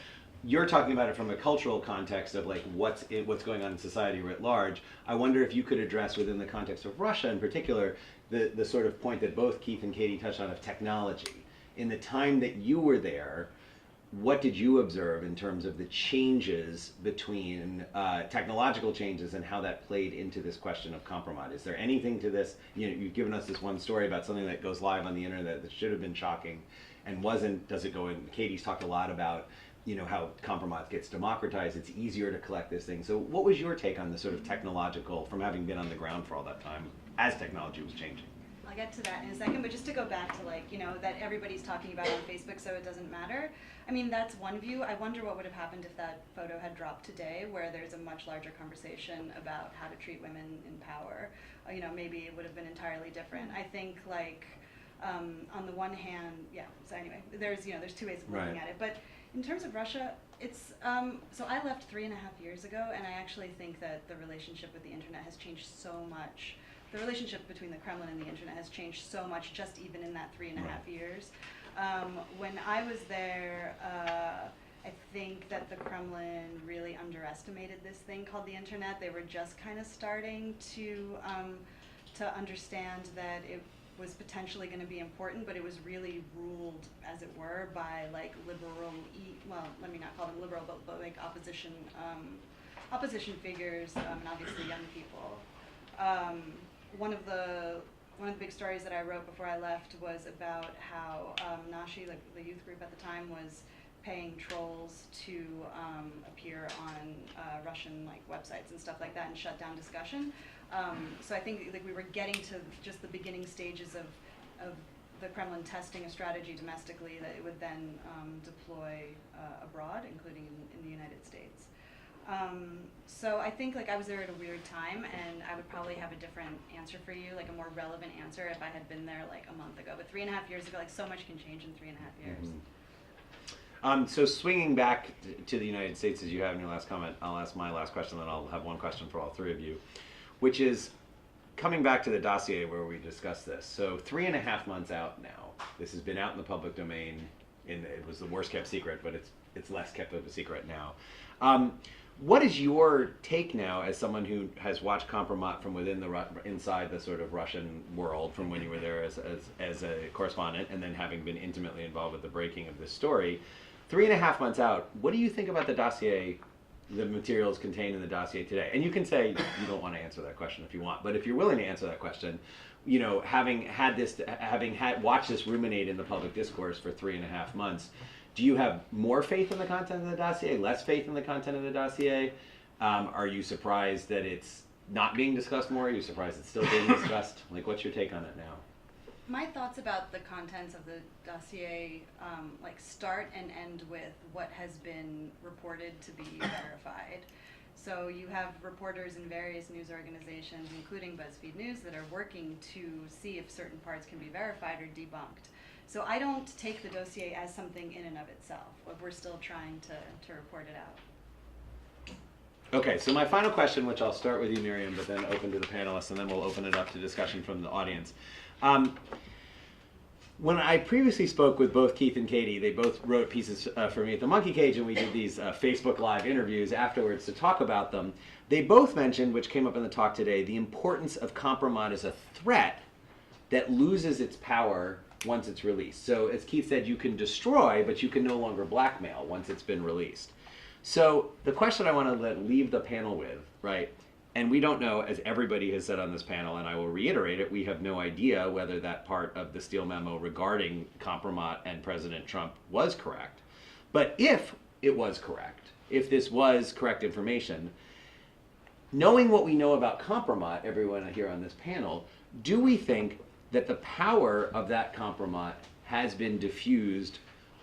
you're talking about it from a cultural context of like what's going on in society writ large. I wonder if you could address within the context of Russia in particular the sort of point that both Keith and Katy touched on of technology. In the time that you were there, what did you observe in terms of the changes between technological changes and how that played into this question of Kompromat? Is there anything to this? You know, you've given us this one story about something that goes live on the internet that should have been shocking and wasn't. Does it go in? Katy's talked a lot about, you know, how Kompromat gets democratized. It's easier to collect this thing. So what was your take on the sort of technological, from having been on the ground for all that time, as technology was changing? I'll get to that in a second, but just to go back to, like, you know, that everybody's talking about on Facebook, so it doesn't matter. I mean, that's one view. I wonder what would have happened if that photo had dropped today, where there's a much larger conversation about how to treat women in power. You know, maybe it would have been entirely different. I think, like, on the one hand, yeah, so anyway, there's two ways of looking at it. But in terms of Russia, it's, so I left 3.5 years ago, and I actually think that the relationship with the internet has changed so much. The relationship between the Kremlin and the internet has changed so much just even in that 3.5 years. When I was there, I think that the Kremlin really underestimated this thing called the internet. They were just kind of starting to understand that it was potentially going to be important, but it was really ruled, as it were, by like liberal, well, let me not call them liberal, but like opposition figures, and obviously young people. One of the big stories that I wrote before I left was about how Nashi, like the youth group at the time, was paying trolls to appear on Russian like websites and stuff like that and shut down discussion. So I think like we were getting to just the beginning stages of the Kremlin testing a strategy domestically that it would then deploy abroad, including in the United States. So I think like I was there at a weird time, and I would probably have a different answer for you, like a more relevant answer if I had been there like a month ago. But 3.5 years ago, like so much can change in 3.5 years. So swinging back to the United States, as you have in your last comment, I'll ask my last question, then I'll have one question for all three of you, which is coming back to the dossier where we discussed this. So 3.5 months out now, this has been out in the public domain. It was the worst kept secret, but it's less kept of a secret now. What is your take now as someone who has watched Kompromat from within inside the sort of Russian world from when you were there as a correspondent, and then having been intimately involved with the breaking of this story? 3.5 months out, what do you think about the dossier, the materials contained in the dossier today? And you can say you don't want to answer that question if you want, but if you're willing to answer that question, you know, having watched this ruminate in the public discourse for 3.5 months, do you have more faith in the content of the dossier, less faith in the content of the dossier? Are you surprised that it's not being discussed more? Are you surprised it's still being discussed? Like, what's your take on it now? My thoughts about the contents of the dossier like start and end with what has been reported to be verified. So you have reporters in various news organizations, including BuzzFeed News, that are working to see if certain parts can be verified or debunked. So I don't take the dossier as something in and of itself, but we're still trying to report it out. Okay, so my final question, which I'll start with you, Miriam, but then open to the panelists, and then we'll open it up to discussion from the audience. when I previously spoke with both Keith and Katy, they both wrote pieces for me at the Monkey Cage, and we did these Facebook Live interviews afterwards to talk about them. They both mentioned, which came up in the talk today, the importance of Kompromat as a threat that loses its power once it's released. So as Keith said, you can destroy, but you can no longer blackmail once it's been released. So the question I want to leave the panel with, right, and we don't know, as everybody has said on this panel, and I will reiterate it, we have no idea whether that part of the Steele Memo regarding Kompromat and President Trump was correct. But if it was correct, if this was correct information, knowing what we know about Kompromat, everyone here on this panel, do we think that the power of that Kompromat has been diffused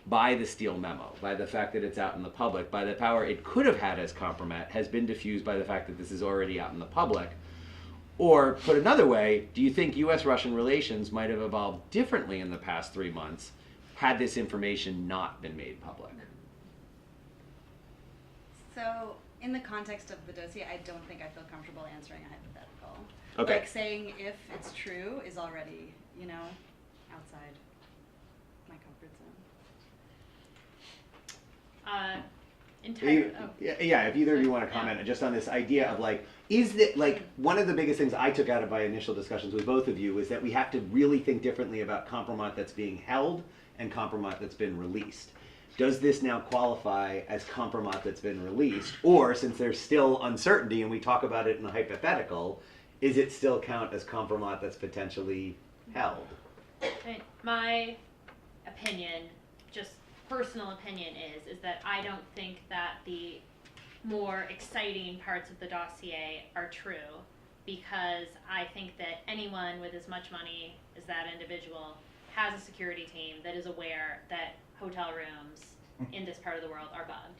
by the Steele Memo, by the fact that it's out in the public, by the power it could have had as Kompromat has been diffused by the fact that this is already out in the public? Or, put another way, do you think U.S.-Russian relations might have evolved differently in the past 3 months had this information not been made public? So, in the context of the dossier, I don't think I feel comfortable answering a hypothetical. Okay. Like saying if it's true is already, you know, outside my comfort zone. Yeah, if either of you want to comment just on this idea of like, is that like one of the biggest things I took out of my initial discussions with both of you is that we have to really think differently about Kompromat that's being held and Kompromat that's been released. Does this now qualify as Kompromat that's been released, or since there's still uncertainty and we talk about it in a hypothetical, is it still count as Kompromat that's potentially held? My opinion, just personal opinion, is that I don't think that the more exciting parts of the dossier are true, because I think that anyone with as much money as that individual has a security team that is aware that hotel rooms in this part of the world are bugged.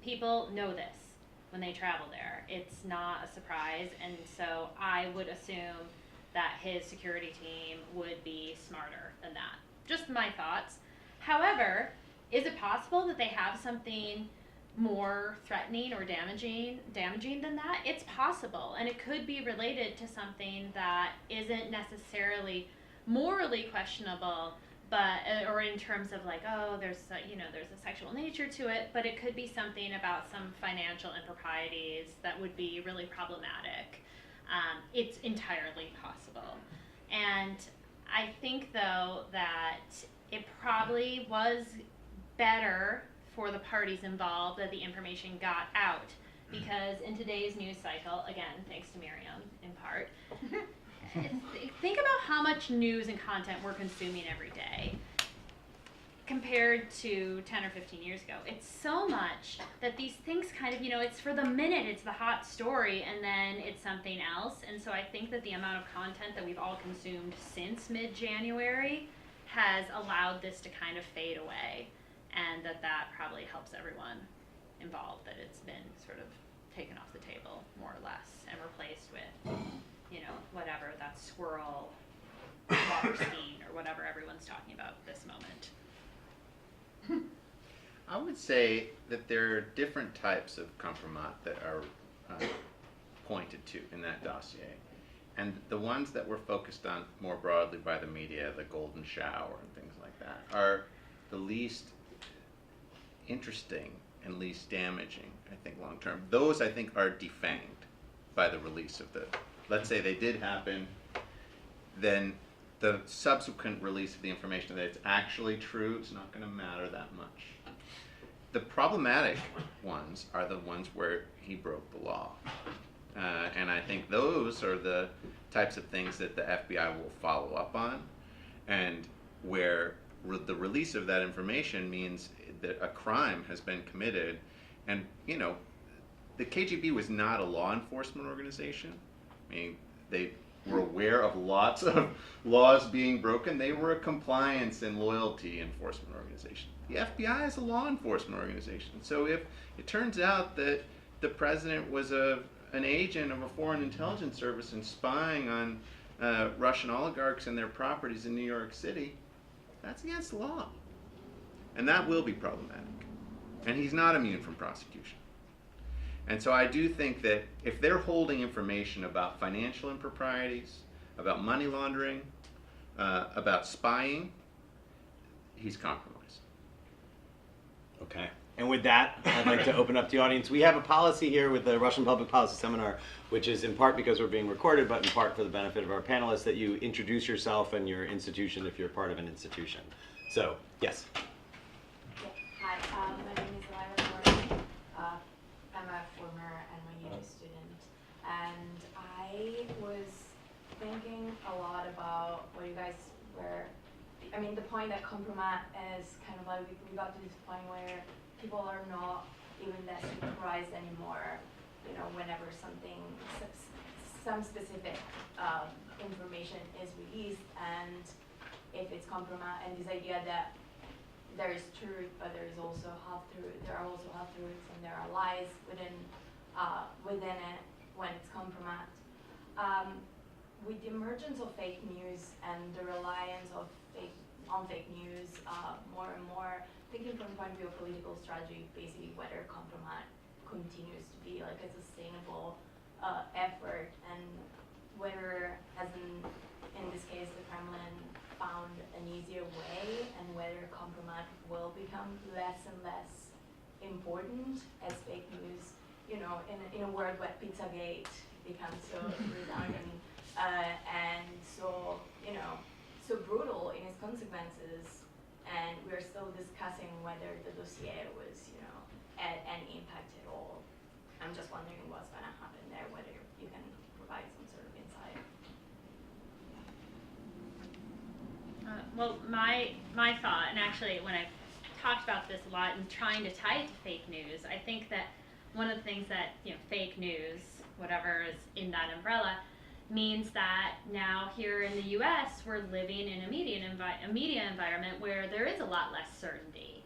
People know this when they travel there. It's not a surprise, and so I would assume that his security team would be smarter than that. Just my thoughts. However, is it possible that they have something more threatening or damaging than that? It's possible, and it could be related to something that isn't necessarily morally questionable, but or in terms of like, oh, there's a sexual nature to it, but it could be something about some financial improprieties that would be really problematic. It's entirely possible, and I think though that it probably was better for the parties involved that the information got out, because in today's news cycle, again, thanks to Miriam in part, think about how much news and content we're consuming every day compared to 10 or 15 years ago. It's so much that these things kind of, it's for the minute, it's the hot story, and then it's something else. And so I think that the amount of content that we've all consumed since mid-January has allowed this to kind of fade away, and that probably helps everyone involved, that it's been sort of taken off the table, more or less, and replaced with, whatever, that squirrel water skiing or whatever everyone's talking about this moment. I would say that there are different types of Kompromat that are pointed to in that dossier. And the ones that were focused on more broadly by the media, the golden shower and things like that, are the least interesting and least damaging, I think, long term. Those, I think, are defanged by the release of let's say they did happen, then the subsequent release of the information that it's actually true is not going to matter that much. The problematic ones are the ones where he broke the law. And I think those are the types of things that the FBI will follow up on, and where the release of that information means that a crime has been committed. And, the KGB was not a law enforcement organization. I mean, they were aware of lots of laws being broken. They were a compliance and loyalty enforcement organization. The FBI is a law enforcement organization. So if it turns out that the president was an agent of a foreign intelligence service and spying on Russian oligarchs and their properties in New York City, that's against the law. And that will be problematic. And he's not immune from prosecution. And so I do think that if they're holding information about financial improprieties, about money laundering, about spying, he's compromised. Okay. And with that, I'd like to open up the audience. We have a policy here with the Russian Public Policy Seminar, which is in part because we're being recorded, but in part for the benefit of our panelists, that you introduce yourself and your institution if you're part of an institution. So, yes. Hi, my name is Lila. I'm a former NYU student, and I was thinking a lot about what you guys were. I mean, the point that Kompromat is kind of like we got to this point where people are not even that surprised anymore, you know, whenever some specific information is released, and if it's Kompromat, and this idea that there is truth, but there is also half-truth. There are also half-truths, and there are lies within it when it's Kompromat. With the emergence of fake news and the reliance on fake news more and more, thinking from the point of view of political strategy, basically whether Kompromat continues to be like a sustainable effort, and whether, as in this case, the Kremlin found an easier way, and whether Kompromat will become less and less important as fake news, you know, in a world where Pizzagate becomes so redundant and so, you know, so brutal in its consequences, and we're still discussing whether the dossier was, you know, had any impact at all. I'm just wondering what's going to happen there, whether you can provide some sort of insight. Well, my thought, and actually when I've talked about this a lot and trying to tie it to fake news, I think that one of the things that, you know, fake news, whatever is in that umbrella, means that now here in the U.S. we're living in a media environment where there is a lot less certainty.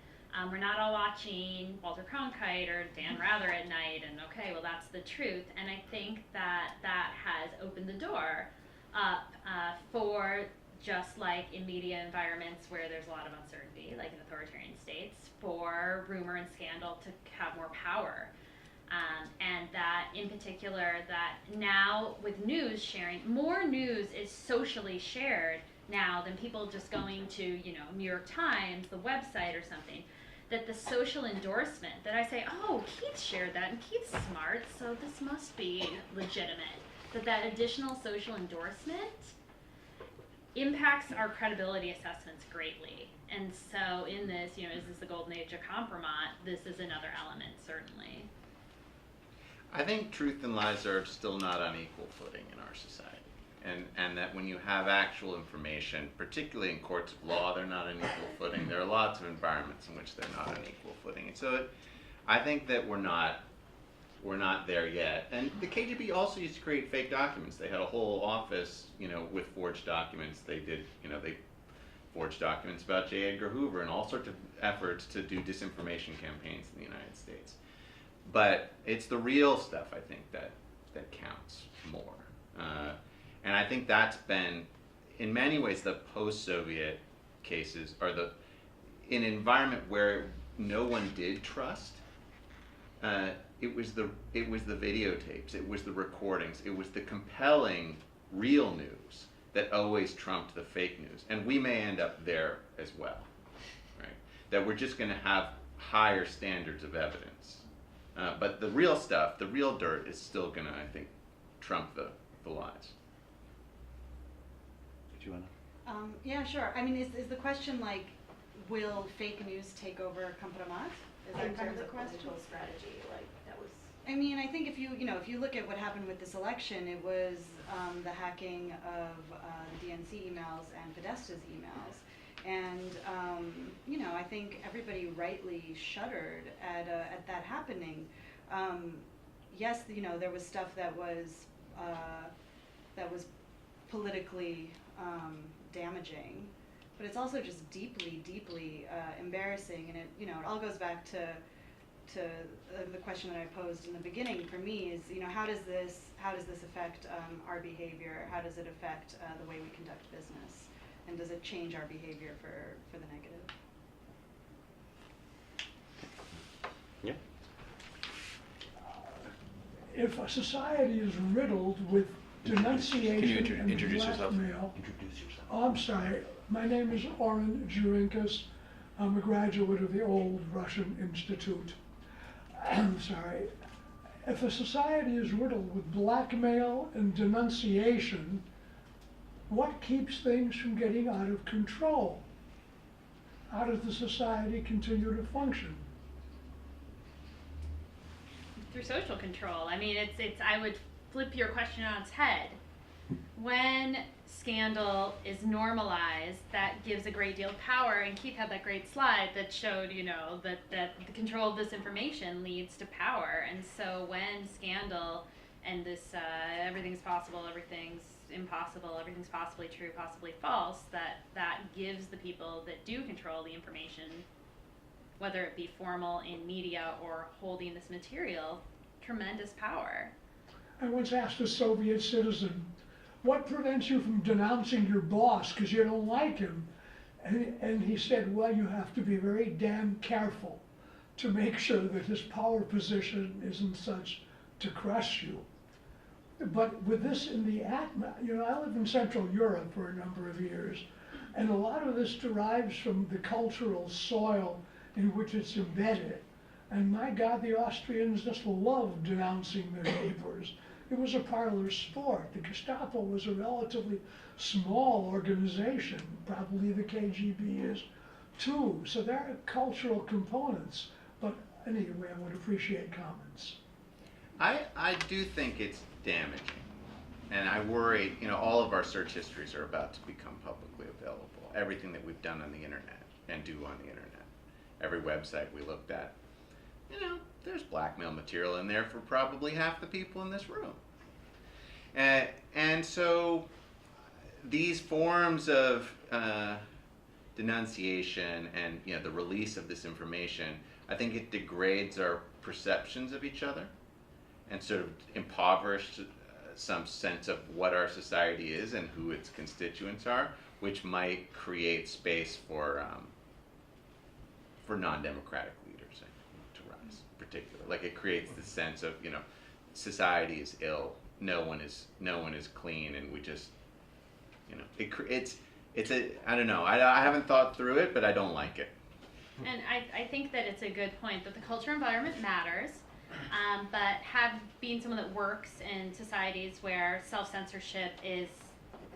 We're not all watching Walter Cronkite or Dan Rather at night and, okay, well, that's the truth. And I think that that has opened the door up for, just like in media environments where there's a lot of uncertainty, like in authoritarian states, for rumor and scandal to have more power. And that in particular, that now with news sharing, more news is socially shared now than people just going to, you know, New York Times, the website or something. That the social endorsement, that I say, oh, Keith shared that, and Keith's smart, so this must be legitimate. That additional social endorsement impacts our credibility assessments greatly. And so in this, you know, is this the golden age of Kompromat? This is another element, certainly. I think truth and lies are still not on equal footing in our society. And that when you have actual information, particularly in courts of law, they're not on equal footing. There are lots of environments in which they're not on equal footing. And so I think that we're not there yet. And the KGB also used to create fake documents. They had a whole office, you know, with forged documents. They did, you know, they forged documents about J. Edgar Hoover and all sorts of efforts to do disinformation campaigns in the United States. But it's the real stuff, I think, that counts more. And I think that's been, in many ways, the post-Soviet cases are in an environment where no one did trust. It was the videotapes, it was the recordings, it was the compelling real news that always trumped the fake news. And we may end up there as well, right? That we're just going to have higher standards of evidence. But the real stuff, the real dirt, is still going to, I think, trump the lies. Did you want to? Yeah, sure. I mean, is the question like, will fake news take over Kompromat? Is that kind of the question? Political strategy, like that was. I mean, I think if you look at what happened with this election, it was the hacking of the DNC emails and Podesta's emails. And, you know, I think everybody rightly shuddered at that happening. Yes, you know, there was stuff that was politically damaging, but it's also just deeply, deeply embarrassing. And it all goes back to the question that I posed in the beginning. For me, is, you know, how does this affect our behavior? How does it affect the way we conduct business? And does it change our behavior for the negative? Yeah. If a society is riddled with denunciation Can you and introduce yourself? blackmail. Introduce yourself. Oh, I'm sorry. My name is Oren Jurinkas. I'm a graduate of the Old Russian Institute. I'm sorry. If a society is riddled with blackmail and denunciation, what keeps things from getting out of control? How does the society continue to function? Through social control. I mean, I would flip your question on its head. When scandal is normalized, that gives a great deal of power, and Keith had that great slide that showed, you know, that the control of this information leads to power. And so when scandal and this everything's possible, everything's impossible, everything's possibly true, possibly false, that gives the people that do control the information, whether it be formal in media or holding this material, tremendous power. I once asked a Soviet citizen, what prevents you from denouncing your boss because you don't like him? And he said, well, you have to be very damn careful to make sure that his power position isn't such to crush you. But with this in the you know, I lived in Central Europe for a number of years, and a lot of this derives from the cultural soil in which it's embedded. And my God, the Austrians just loved denouncing their neighbors. It was a parlor sport. The Gestapo was a relatively small organization. Probably the KGB is too. So there are cultural components. But anyway, I would appreciate comments. I do think it's damaging. And I worry, you know, all of our search histories are about to become publicly available. Everything that we've done on the internet and do on the internet. Every website we looked at. You know, there's blackmail material in there for probably half the people in this room. And so these forms of denunciation and, you know, the release of this information, I think it degrades our perceptions of each other and sort of impoverishes some sense of what our society is and who its constituents are, which might create space for non-democratic leaders to rise, particularly. Like it creates the sense of, you know, society is ill, no one is clean, and we just, you know, it's a, I don't know, I haven't thought through it, but I don't like it. And I think that it's a good point that the culture environment matters, but being someone that works in societies where self-censorship is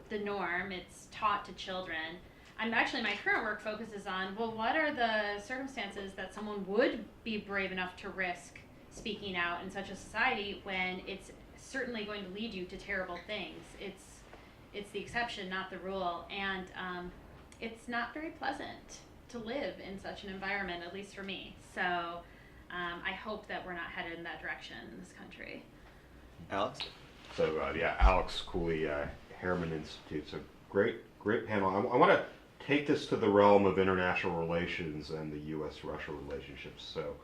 the norm, it's taught to children. My current work focuses on, well, what are the circumstances that someone would be brave enough to risk speaking out in such a society when it's certainly going to lead you to terrible things. It's the exception, not the rule, and it's not very pleasant to live in such an environment, at least for me. So I hope that we're not headed in that direction in this country. Alex? So yeah, Alex Cooley, Harriman Institute. So great panel. I want to take this to the realm of international relations and the U.S. Russia relationships. So,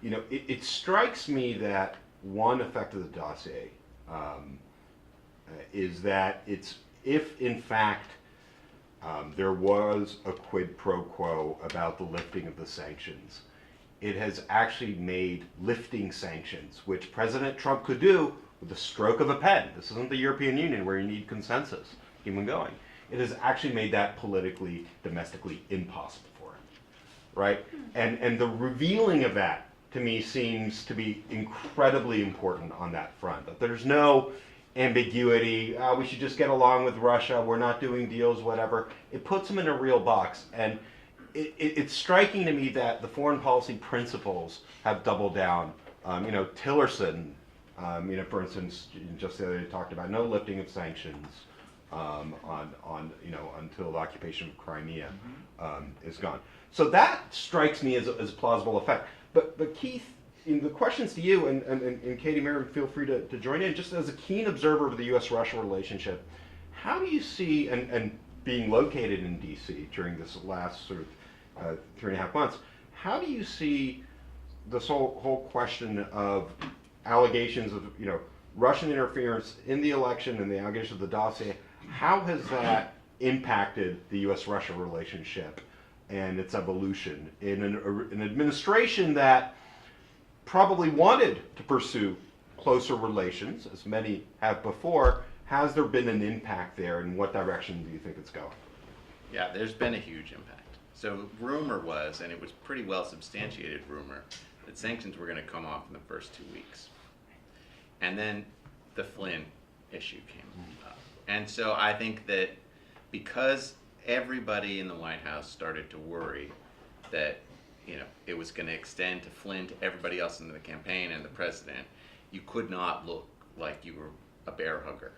you know, it strikes me that one effect of the dossier is that if in fact there was a quid pro quo about the lifting of the sanctions, it has actually made lifting sanctions, which President Trump could do with the stroke of a pen. This isn't the European Union where you need consensus, keep them going. It has actually made that politically, domestically impossible for him, right? And the revealing of that, to me, seems to be incredibly important on that front. That there's no ambiguity, we should just get along with Russia, we're not doing deals, whatever. It puts them in a real box. And it's striking to me that the foreign policy principles have doubled down. You know, Tillerson, you know, for instance, just the other day talked about no lifting of sanctions on you know, until the occupation of Crimea is gone. So that strikes me as a plausible effect. But Keith, the questions to you, and Katy, Miriam, feel free to join in. Just as a keen observer of the U.S. Russia relationship, how do you see, and being located in D.C. during this last sort of 3.5 months, how do you see this whole question of allegations of, you know, Russian interference in the election and the allegations of the dossier? How has that impacted the U.S.-Russia relationship and its evolution in an administration that probably wanted to pursue closer relations, as many have before, Has there been an impact there, and what direction do you think it's going? Yeah, there's been a huge impact. So rumor was, and it was pretty well substantiated rumor, that sanctions were going to come off in the first 2 weeks. And then the Flynn issue came up. And so I think that because everybody in the White House started to worry that, you know, it was going to extend to Flynn to everybody else in the campaign and the president, you could not look like you were a bear hugger,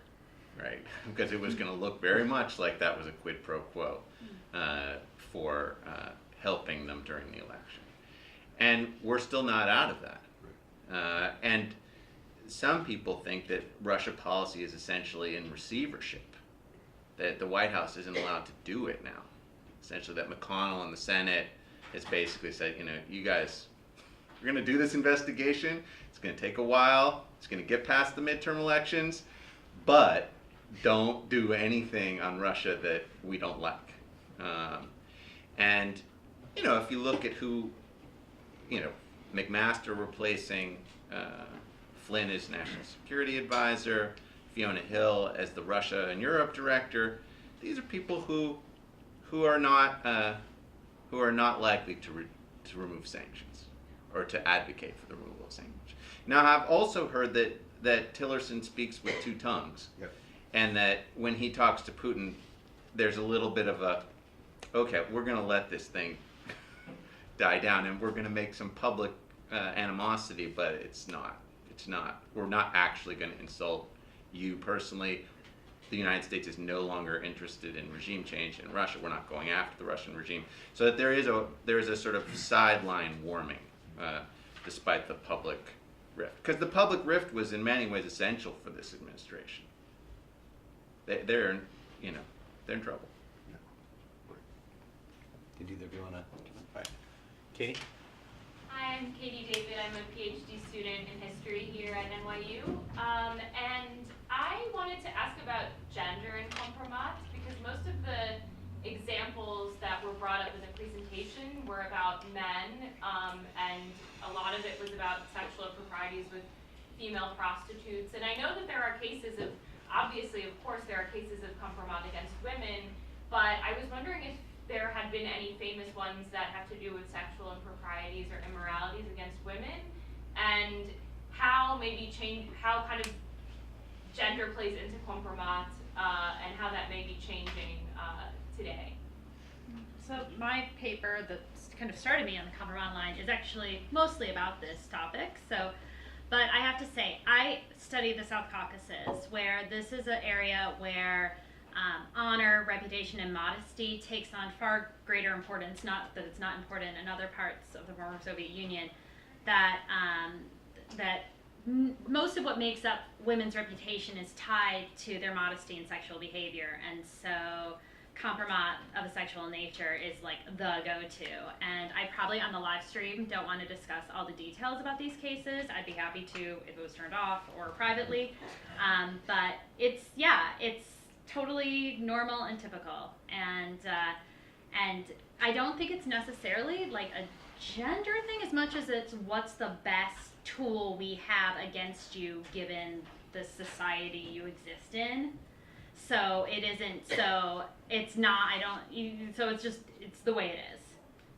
right? Because it was going to look very much like that was a quid pro quo for helping them during the election. And we're still not out of that. And some people think that Russia policy is essentially in receivership, that the White House isn't allowed to do it now. Essentially that McConnell and the Senate has basically said, you know, you guys, we're going to do this investigation. It's going to take a while. It's going to get past the midterm elections, but don't do anything on Russia that we don't like. And, you know, if you look at who, you know, McMaster replacing Flynn as National Security Advisor, Fiona Hill as the Russia and Europe Director, these are people who are not likely to remove sanctions or to advocate for the removal of sanctions. Now, I've also heard that Tillerson speaks with two tongues, Yep. and that when he talks to Putin, there's a little bit of a, okay, we're going to let this thing die down, and we're going to make some public animosity, but it's not. We're not actually going to insult you personally. The United States is no longer interested in regime change in Russia. We're not going after the Russian regime. So that there is a sort of sideline warming, despite the public rift. Because the public rift was in many ways essential for this administration. They're in trouble. Did either of you want to? All right. Katie? Hi, I'm Katie David. I'm a PhD student in history here at NYU. And I wanted to ask about gender in Kompromat, because most of the examples that were brought up in the presentation were about men, and a lot of it was about sexual improprieties with female prostitutes. And I know that there are cases of, obviously, of course, there are cases of Kompromat against women, but I was wondering if there had been any famous ones that have to do with sexual improprieties or immoralities against women, and how how kind of gender plays into Kompromat, and how that may be changing today. So my paper that kind of started me on the Kompromat line is actually mostly about this topic. But I have to say, I study the South Caucasus, where this is an area where honor, reputation, and modesty takes on far greater importance. Not that it's not important in other parts of the former Soviet Union. Most of what makes up women's reputation is tied to their modesty and sexual behavior, and so Kompromat of a sexual nature is like the go-to. And I probably on the live stream don't want to discuss all the details about these cases. I'd be happy to if it was turned off or privately. But it's totally normal and typical, and I don't think it's necessarily like a gender thing as much as it's what's the best tool we have against you given the society you exist in. So it isn't. So it's not. So it's just. It's the way it is,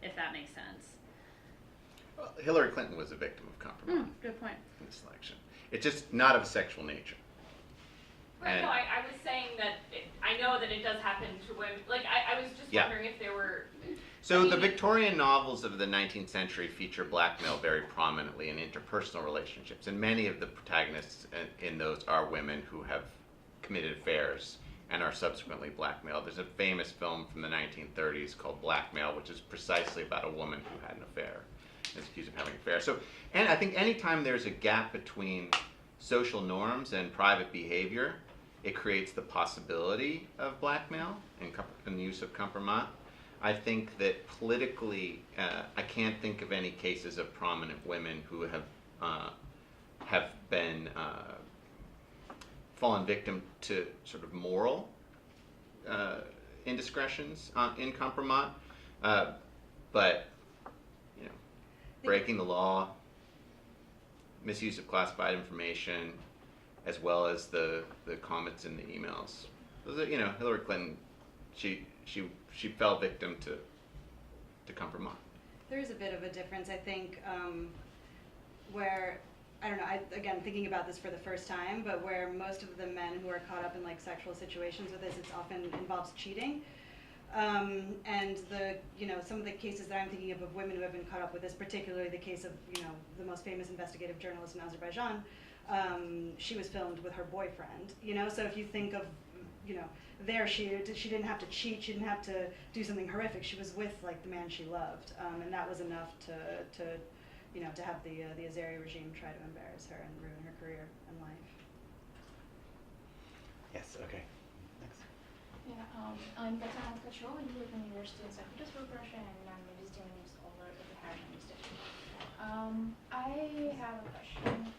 if that makes sense. Well, Hillary Clinton was a victim of Kompromat Good point. in this election. It's just not of a sexual nature. Right, And- no, I was saying that I know that it does happen to women. Like, I was just Yeah. wondering if there were... So the Victorian novels of the 19th century feature blackmail very prominently in interpersonal relationships, and many of the protagonists in those are women who have committed affairs and are subsequently blackmailed. There's a famous film from the 1930s called Blackmail, which is precisely about a woman who had an affair, is accused of having an affair. So, and I think anytime there's a gap between social norms and private behavior, it creates the possibility of blackmail and the use of Kompromat. I think that politically, I can't think of any cases of prominent women who have been fallen victim to sort of moral indiscretions in Kompromat, but you know, breaking the law, misuse of classified information, as well as the comments in the emails. Those are, Hillary Clinton, she fell victim to Kompromat. There is a bit of a difference, I think, where, I don't know, again, thinking about this for the first time, but where most of the men who are caught up in like sexual situations with this, it's often involves cheating. And some of the cases that I'm thinking of women who have been caught up with this, particularly the case of, the most famous investigative journalist in Azerbaijan, she was filmed with her boyfriend, so if you think of, there she didn't have to cheat, she didn't have to do something horrific, she was with like the man she loved, and that was enough to have the Azeri regime try to embarrass her and ruin her career and life. Yes, okay. Next. Yeah, I'm Tatiana Tkacheva. I live in University in St. Petersburg, Russia, and I'm a visiting scholar at the Harriman Institute. I have a question.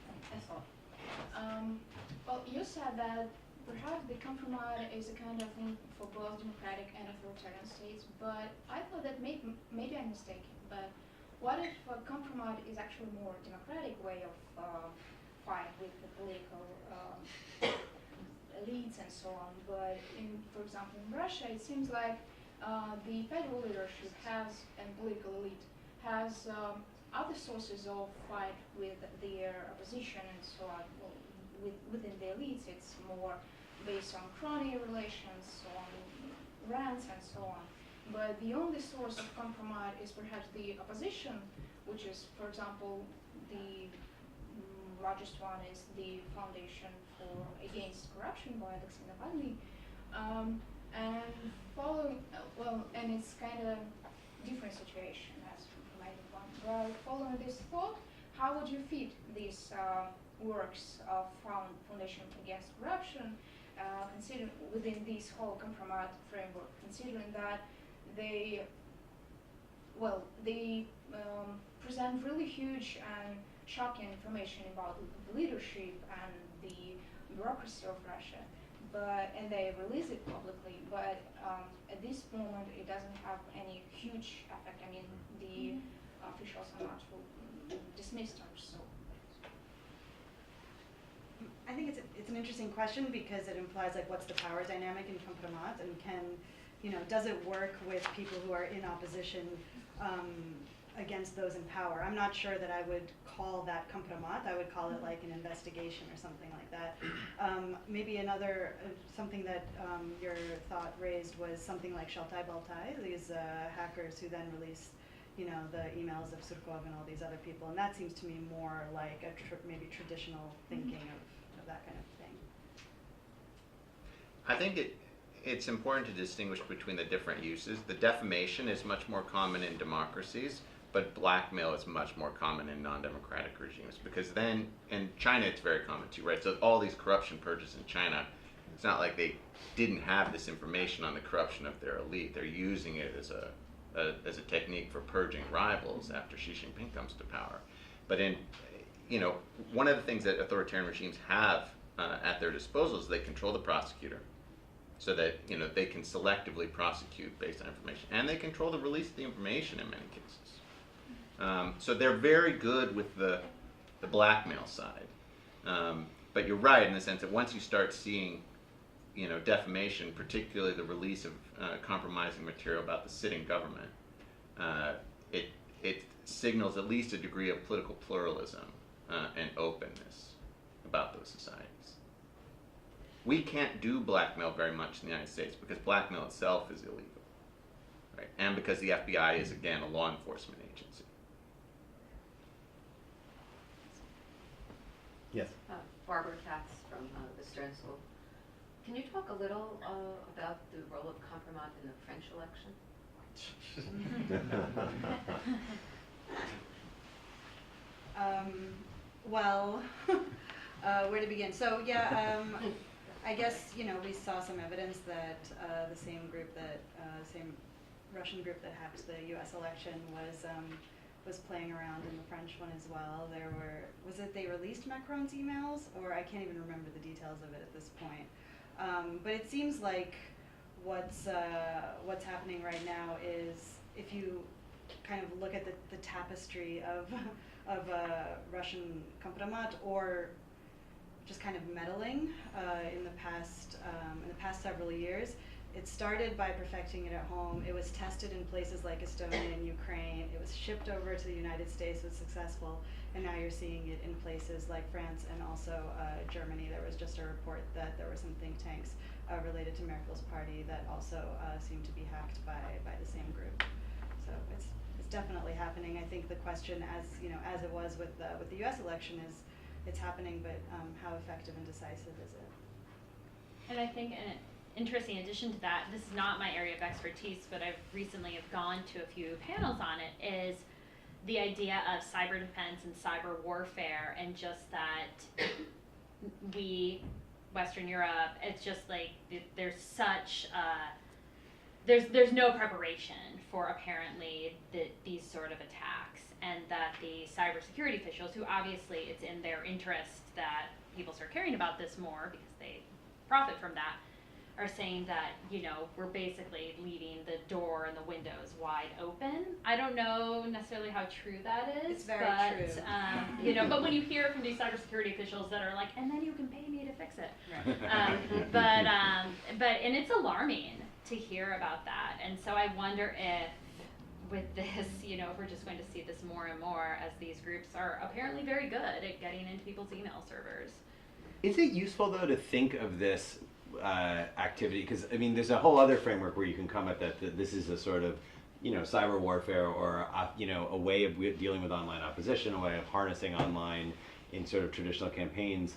Well, you said that perhaps the Kompromat is a kind of thing for both democratic and authoritarian states, but I thought that maybe I'm mistaken. But what if a Kompromat is actually a more democratic way of fighting with the political elites and so on? But for example, in Russia, it seems like the federal leadership and political elite has other sources of fight with their opposition and so on. Well, within the elites, it's more based on crony relations, on rants and so on. But the only source of Kompromat is perhaps the opposition, which is, for example, the largest one is the Foundation Against Corruption by Alexei Navalny. And it's kind of different situation as from either one. But following this thought, how would you fit these works of Foundation Against Corruption, considering within this whole Kompromat framework, considering that they present really huge and shocking information about the leadership and the bureaucracy of Russia, and they release it publicly, but at this moment it doesn't have any huge effect. I mean, the officials are not dismissed or so. I think it's an interesting question because it implies like what's the power dynamic in Kompromat, and does it work with people who are in opposition against those in power? I'm not sure that I would call that Kompromat. I would call it like an investigation or something like that. Maybe another something that your thought raised was something like Shaltai Baltai, these hackers who then release the emails of Surkov and all these other people, and that seems to me more like maybe traditional thinking of that kind of thing. I think it's important to distinguish between the different uses. The defamation is much more common in democracies, but blackmail is much more common in non-democratic regimes, because then, in China it's very common too, right? So all these corruption purges in China, it's not like they didn't have this information on the corruption of their elite. They're using it as a technique for purging rivals after Xi Jinping comes to power. But one of the things that authoritarian regimes have at their disposal is they control the prosecutor, so that they can selectively prosecute based on information, and they control the release of the information in many cases. So they're very good with the blackmail side. But you're right in the sense that once you start seeing defamation, particularly the release of compromising material about the sitting government, it signals at least a degree of political pluralism and openness about those societies. We can't do blackmail very much in the United States because blackmail itself is illegal, right? And because the FBI is, again, a law enforcement agency. Yes. Barbara Katz from the Stern School. Can you talk a little about the role of Kompromat in the French election? Where to begin? So I guess we saw some evidence that the same Russian group that hacked the U.S. election was playing around in the French one as well. They released Macron's emails, or I can't even remember the details of it at this point. But it seems like what's happening right now is, if you kind of look at the tapestry of Russian Kompromat, or just kind of meddling in the past several years. It started by perfecting it at home. It was tested in places like Estonia and Ukraine. It was shipped over to the United States, was successful, and now you're seeing it in places like France and also Germany. There was just a report that there were some think tanks related to Merkel's party that also seemed to be hacked by the same group. So it's definitely happening. I think the question, as it was with the U.S. election, is it's happening, but how effective and decisive is it? And I think an interesting addition to that, this is not my area of expertise, but I've recently have gone to a few panels on it, is the idea of cyber defense and cyber warfare, and just that we, Western Europe, it's just like there's such there's no preparation for apparently these sort of attacks, and that the cybersecurity officials, who obviously it's in their interest that people start caring about this more because they profit from that, are saying that, we're basically leaving the door and the windows wide open. I don't know necessarily how true that is. It's very true. But when you hear from these cybersecurity officials that are like, and then you can pay me to fix it. Right. And it's alarming to hear about that. And so I wonder if with this, if we're just going to see this more and more, as these groups are apparently very good at getting into people's email servers. Is it useful, though, to think of this activity? Because, there's a whole other framework where you can come at that this is a sort of, cyber warfare, or, a way of dealing with online opposition, a way of harnessing online in sort of traditional campaigns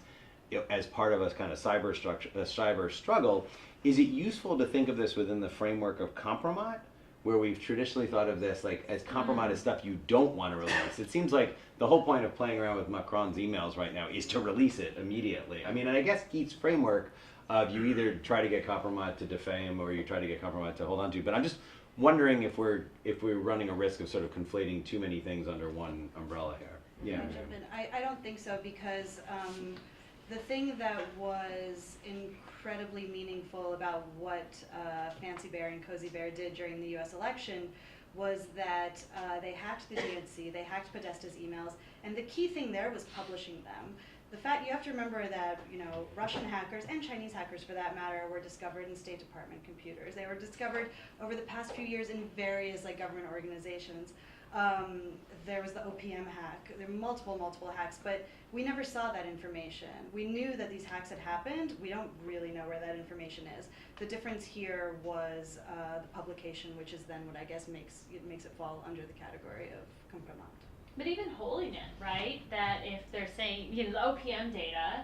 as part of a kind of cyber struggle. Is it useful to think of this within the framework of Kompromat, where we've traditionally thought of this like as Kompromat as stuff you don't want to release? It seems like the whole point of playing around with Macron's emails right now is to release it immediately. And I guess Keith's framework of you either try to get Kompromat to defame or you try to get Kompromat to hold on to. But I'm just wondering if we're running a risk of sort of conflating too many things under one umbrella here. Yeah. Can I jump in? I don't think so, because the thing that was incredibly meaningful about what Fancy Bear and Cozy Bear did during the U.S. election was that they hacked the DNC, they hacked Podesta's emails, and the key thing there was publishing them. The fact, you have to remember that, Russian hackers and Chinese hackers, for that matter, were discovered in State Department computers. They were discovered over the past few years in various government organizations. There was the OPM hack. There were multiple hacks, but we never saw that information. We knew that these hacks had happened. We don't really know where that information is. The difference here was the publication, which is then what I guess makes it fall under the category of Kompromat. But even holding it, right? That if they're saying, the OPM data,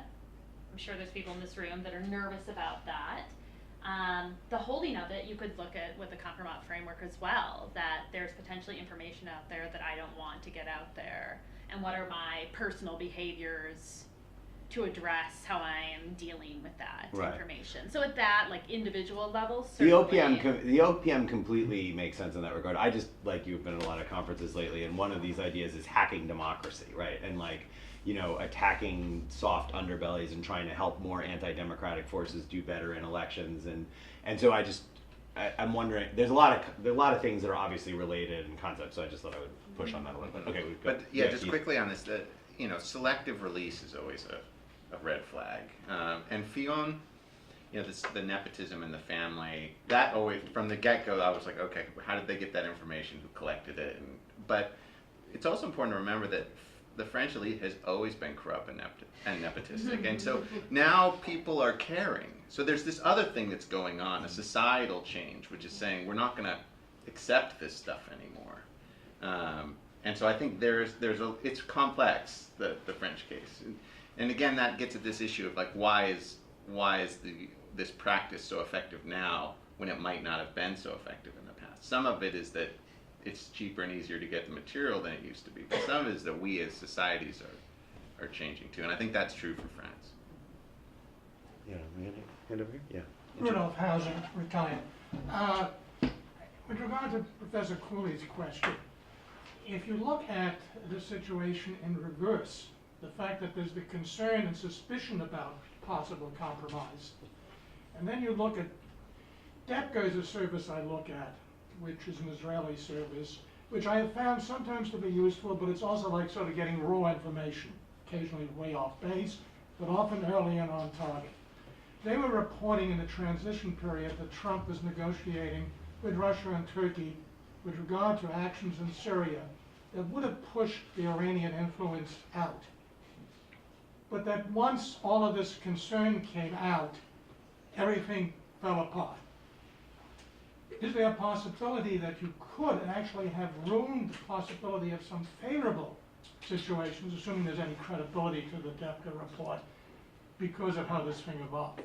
I'm sure there's people in this room that are nervous about that. The holding of it, you could look at with the Kompromat framework as well, that there's potentially information out there that I don't want to get out there, and what are my personal behaviors to address how I am dealing with that information. So at that individual level, certainly. The OPM completely makes sense in that regard. I just, you've been at a lot of conferences lately, and one of these ideas is hacking democracy, right? And attacking soft underbellies and trying to help more anti-democratic forces do better in elections. And so I'm wondering, there's a lot of things that are obviously related in concept, so I just thought I would push on that a little bit. Okay, we've got, but just quickly on this, selective release is always a red flag. And Fionn, the nepotism in the family, that always, from the get-go, I was like, okay, how did they get that information? Who collected it? But it's also important to remember that the French elite has always been corrupt and nepotistic, and so now people are caring. So there's this other thing that's going on, a societal change, which is saying we're not going to accept this stuff anymore. And so I think it's complex, the French case, and again that gets at this issue of why is this practice so effective now when it might not have been so effective in the past. Some of it is that it's cheaper and easier to get the material than it used to be. But some of it is that we as societies are changing too. And I think that's true for France. Yeah, hand over here? Yeah. Rudolph Hausen, retired. With regard to Professor Cooley's question, if you look at the situation in reverse, the fact that there's the concern and suspicion about possible compromise, and then you look at DEPCA is a service I look at, which is an Israeli service, which I have found sometimes to be useful, but it's also sort of getting raw information, occasionally way off base. but often early and on target. They were reporting in the transition period that Trump was negotiating with Russia and Turkey with regard to actions in Syria that would have pushed the Iranian influence out. But that once all of this concern came out, everything fell apart. Is there a possibility that you could actually have ruined the possibility of some favorable situations, assuming there's any credibility to the DEPCA report, because of how this thing evolved?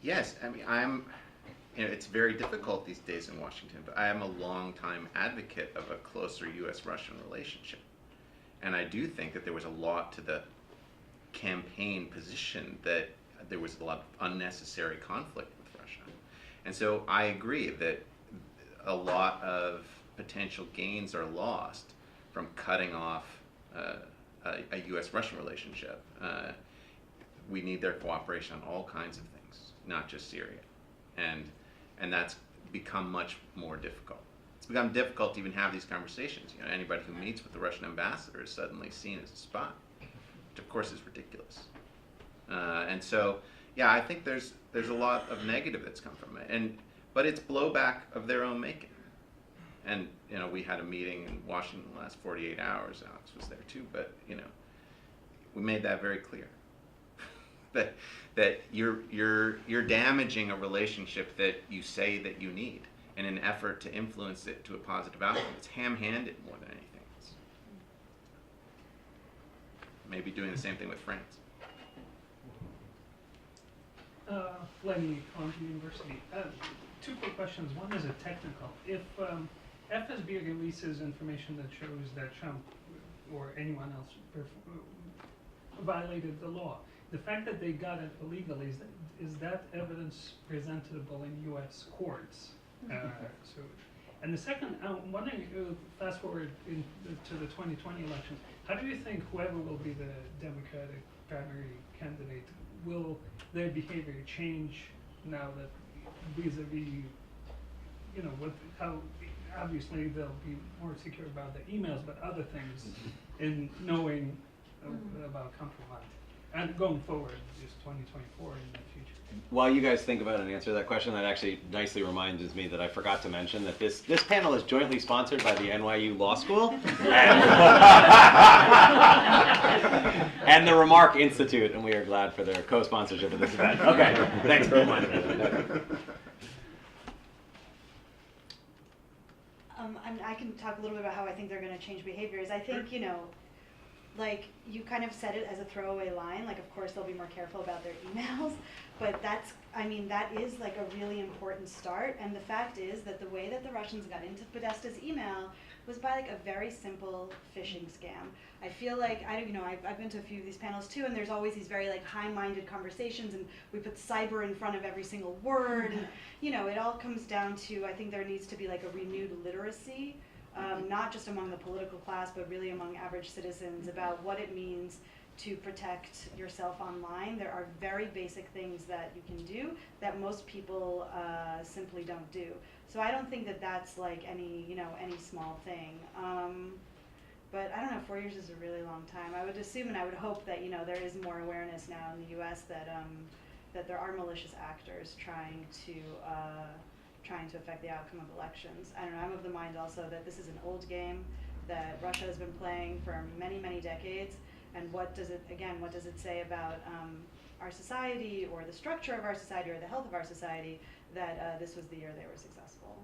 Yes, I mean, it's very difficult these days in Washington, but I am a longtime advocate of a closer U.S.-Russian relationship. And I do think that there was a lot to the campaign position that there was a lot of unnecessary conflict with Russia. And so I agree that a lot of potential gains are lost from cutting off a U.S.-Russian relationship. We need their cooperation on all kinds of things, not just Syria. And that's become much more difficult. It's become difficult to even have these conversations. You know, anybody who meets with the Russian ambassador is suddenly seen as a spy, which of course is ridiculous. And so, yeah, I think there's a lot of negative that's come from it, but it's blowback of their own making. And you know, we had a meeting in Washington the last 48 hours. Alex was there too, but you know, we made that very clear. that you're damaging a relationship that you say that you need in an effort to influence it to a positive outcome. It's ham-handed more than anything else. Maybe doing the same thing with France. Lenny, Carnegie University. Two quick questions. One is a technical. If FSB releases information that shows that Trump or anyone else violated the law, the fact that they got it illegally, is that evidence presentable in U.S. courts? And the second, I'm wondering, fast forward to the 2020 elections, how do you think whoever will be the Democratic primary candidate, will their behavior change now that vis-a-vis, you know, how obviously they'll be more secure about their emails, but other things in knowing about Kompromat? And going forward, just 2024 in the future. While you guys think about and answer that question, that actually nicely reminds me that I forgot to mention that this panel is jointly sponsored by the NYU Law School and the Remark Institute, and we are glad for their co-sponsorship of this event. Okay, thanks very much. I can talk a little bit about how I think they're going to change behaviors. I think, you know, like, you kind of said it as a throwaway line, like, of course they'll be more careful about their emails, but that's, I mean, that is like a really important start, and the fact is that the way that the Russians got into Podesta's email was by like a very simple phishing scam. I feel like, I've been to a few of these panels too, and there's always these very like high-minded conversations, and we put cyber in front of every single word, and you know, it all comes down to, I think there needs to be like a renewed literacy, not just among the political class, but really among average citizens about what it means to protect yourself online. There are very basic things that you can do that most people simply don't do. So I don't think that that's like any small thing. But I don't know, 4 years is a really long time. I would assume and I would hope that, you know, there is more awareness now in the US that that there are malicious actors trying to affect the outcome of elections. I don't know, I'm of the mind also that this is an old game that Russia has been playing for many, many decades, and what does it say about our society or the structure of our society or the health of our society that this was the year they were successful?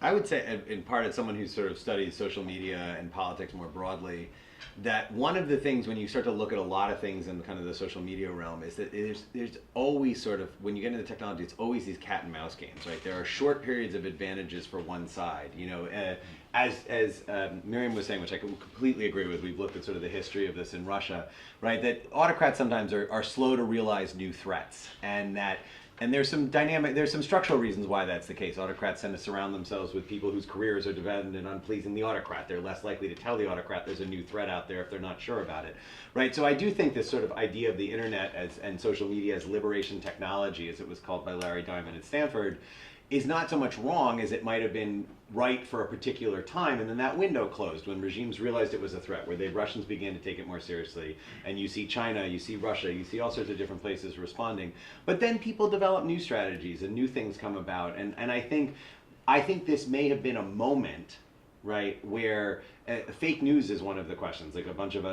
I would say, in part, as someone who sort of studies social media and politics more broadly, that one of the things when you start to look at a lot of things in kind of the social media realm is that there's always sort of, when you get into the technology, it's always these cat and mouse games, right? There are short periods of advantages for one side. You know, as Miriam was saying, which I completely agree with, we've looked at sort of the history of this in Russia, right? That autocrats sometimes are slow to realize new threats, and there's some structural reasons why that's the case. Autocrats tend to surround themselves with people whose careers are dependent on pleasing the autocrat. They're less likely to tell the autocrat there's a new threat out there if they're not sure about it, right? So I do think this sort of idea of the internet and social media as liberation technology, as it was called by Larry Diamond at Stanford, is not so much wrong as it might have been right for a particular time, and then that window closed when regimes realized it was a threat, where the Russians began to take it more seriously. And you see China, you see Russia, you see all sorts of different places responding. But then people develop new strategies and new things come about. And I think this may have been a moment, right, where fake news is one of the questions. Like a bunch of,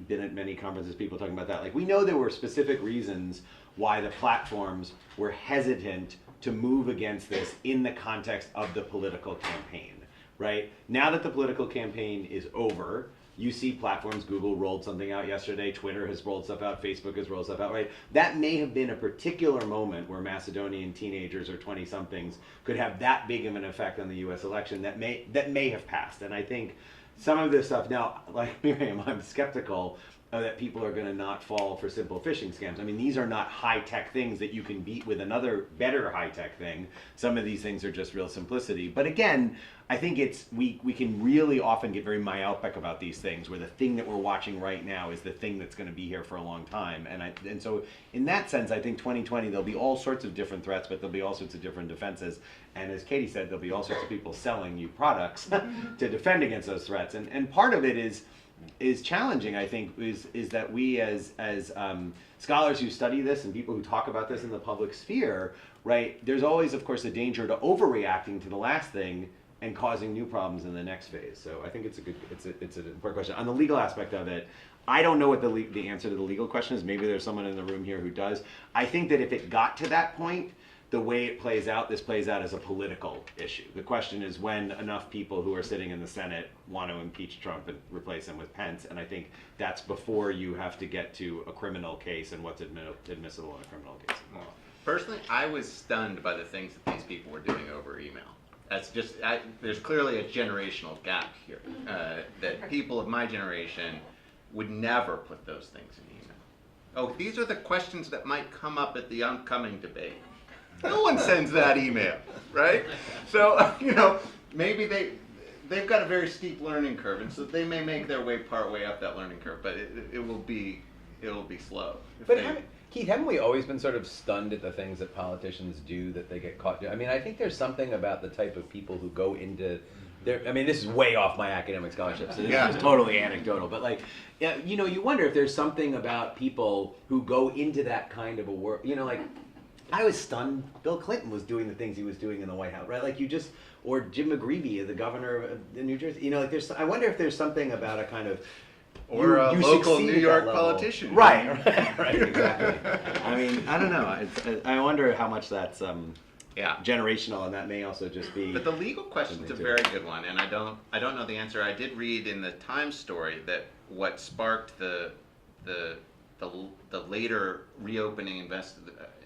been at many conferences, people talking about that. Like, we know there were specific reasons why the platforms were hesitant to move against this in the context of the political campaign, right? Now that the political campaign is over, you see platforms, Google rolled something out yesterday, Twitter has rolled stuff out, Facebook has rolled stuff out, right? That may have been a particular moment where Macedonian teenagers or 20-somethings could have that big of an effect on the US election that may have passed. And I think some of this stuff, now, like Miriam, I'm skeptical that people are going to not fall for simple phishing scams. I mean, these are not high-tech things that you can beat with another better high-tech thing. Some of these things are just real simplicity. But again, I think we can really often get very myopic about these things, where the thing that we're watching right now is the thing that's going to be here for a long time. And so in that sense, I think 2020, there'll be all sorts of different threats, but there'll be all sorts of different defenses. And as Katy said, there'll be all sorts of people selling you products to defend against those threats. And part of it is challenging, I think, is that we as scholars who study this and people who talk about this in the public sphere, right, there's always, of course, a danger to overreacting to the last thing and causing new problems in the next phase. So I think it's an important question. On the legal aspect of it, I don't know what the answer to the legal question is. Maybe there's someone in the room here who does. I think that if it got to that point, the way it plays out, this plays out as a political issue. The question is when enough people who are sitting in the Senate want to impeach Trump and replace him with Pence, and I think that's before you have to get to a criminal case and what's admissible in a criminal case. Personally, I was stunned by the things that these people were doing over email. That's just, there's clearly a generational gap here, that people of my generation would never put those things in email. Oh, these are the questions that might come up at the upcoming debate. No one sends that email, right? So, maybe they've got a very steep learning curve, and so they may make their way part way up that learning curve, but it will be slow. Keith, haven't we always been sort of stunned at the things that politicians do that they get caught doing? I mean, I think there's something about the type of people who go into this is way off my academic scholarship, so this is totally anecdotal, but you wonder if there's something about people who go into that kind of a work, I was stunned Bill Clinton was doing the things he was doing in the White House, right? Or Jim McGreevey, the governor of New Jersey. I wonder if there's something about a kind of, or a local New York politician. Right, exactly. I mean, I don't know. I wonder how much that's generational, and that may also just be. But the legal question's a very good one, and I don't know the answer. I did read in the Times story that what sparked the later reopening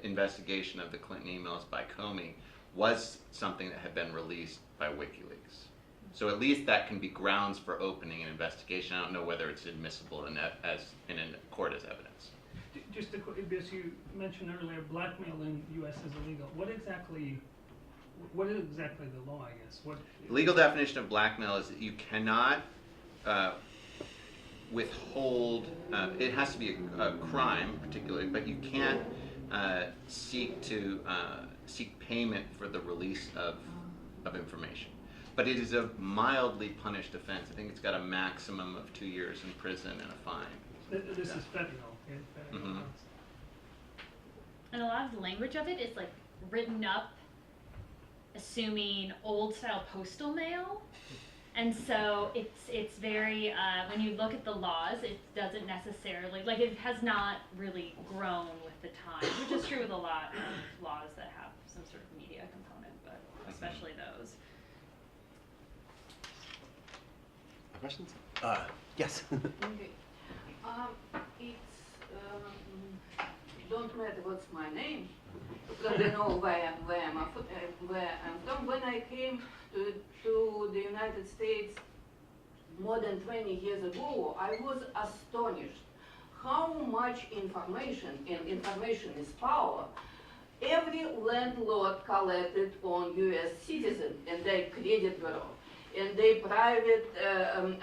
investigation of the Clinton emails by Comey was something that had been released by WikiLeaks. So at least that can be grounds for opening an investigation. I don't know whether it's admissible in a court as evidence. Just a quick, because you mentioned earlier blackmail in the U.S. is illegal. What is exactly the law, I guess? The legal definition of blackmail is that you cannot withhold, it has to be a crime particularly, but you can't seek payment for the release of information. But it is a mildly punished offense. I think it's got a maximum of 2 years in prison and a fine. This is federal. Mm-hmm. And a lot of the language of it is written up assuming old style postal mail. And so it's very, when you look at the laws, it doesn't necessarily, it has not really grown with the time, which is true with a lot of laws that have some sort of media component, but especially those. Questions? Yes. Okay. Don't matter what's my name, because I know where I'm from. When I came to the United States more than 20 years ago, I was astonished how much information, and information is power, every landlord collected on U.S. citizens and their credit bureau and their private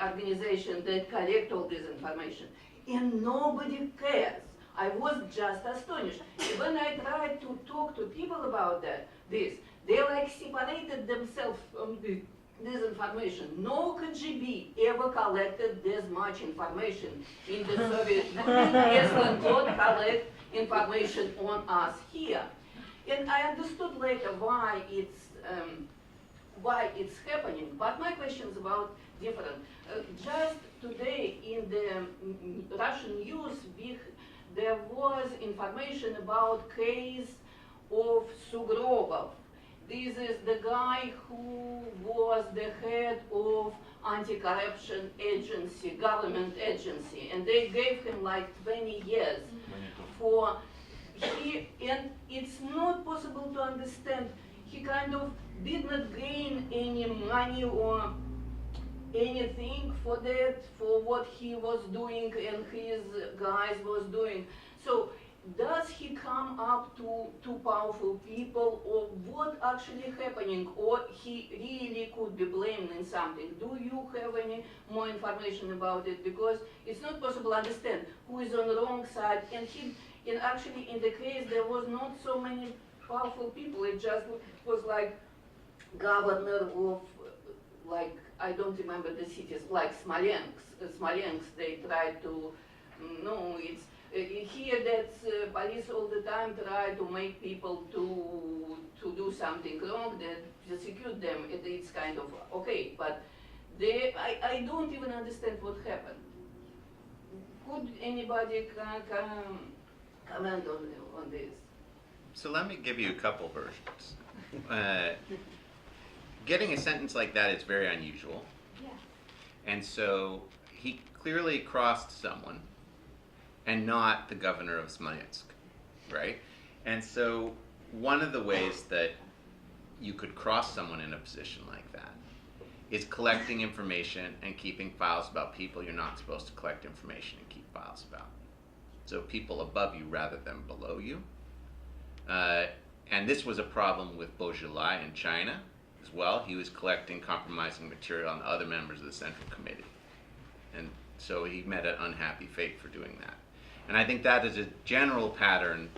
organization that collect all this information. And nobody cares. I was just astonished. When I tried to talk to people about this, They like separated themselves from this information. No KGB ever collected this much information in the Soviet Union as when God collect information on us here. And I understood later why it's happening, but my question is about different. Just today in the Russian news, there was information about case of Sugrobov. This is the guy who was the head of anti-corruption agency, government agency, and they gave him like 20 years for and it's not possible to understand. He kind of did not gain any money or anything for that, for what he was doing and his guys was doing. So does he come up to powerful people, or what actually happening, or he really could be blamed in something? Do you have any more information about it? Because it's not possible to understand who is on the wrong side, and actually in the case there was not so many powerful people. It just was like governor of, like, I don't remember the cities, like Smolensk, they tried to, no, it's, here that police all the time try to make people to do something wrong, that prosecute them, it's kind of okay, but I don't even understand what happened. Could anybody comment on this? So let me give you a couple versions. Getting a sentence like that is very unusual. Yeah. And so he clearly crossed someone and not the governor of Smolensk, right? And so one of the ways that you could cross someone in a position like that is collecting information and keeping files about people you're not supposed to collect information and keep files about. So people above you rather than below you. And this was a problem with Beaujolais in China as well. He was collecting compromising material on other members of the Central Committee. And so he met an unhappy fate for doing that. And I think that is a general pattern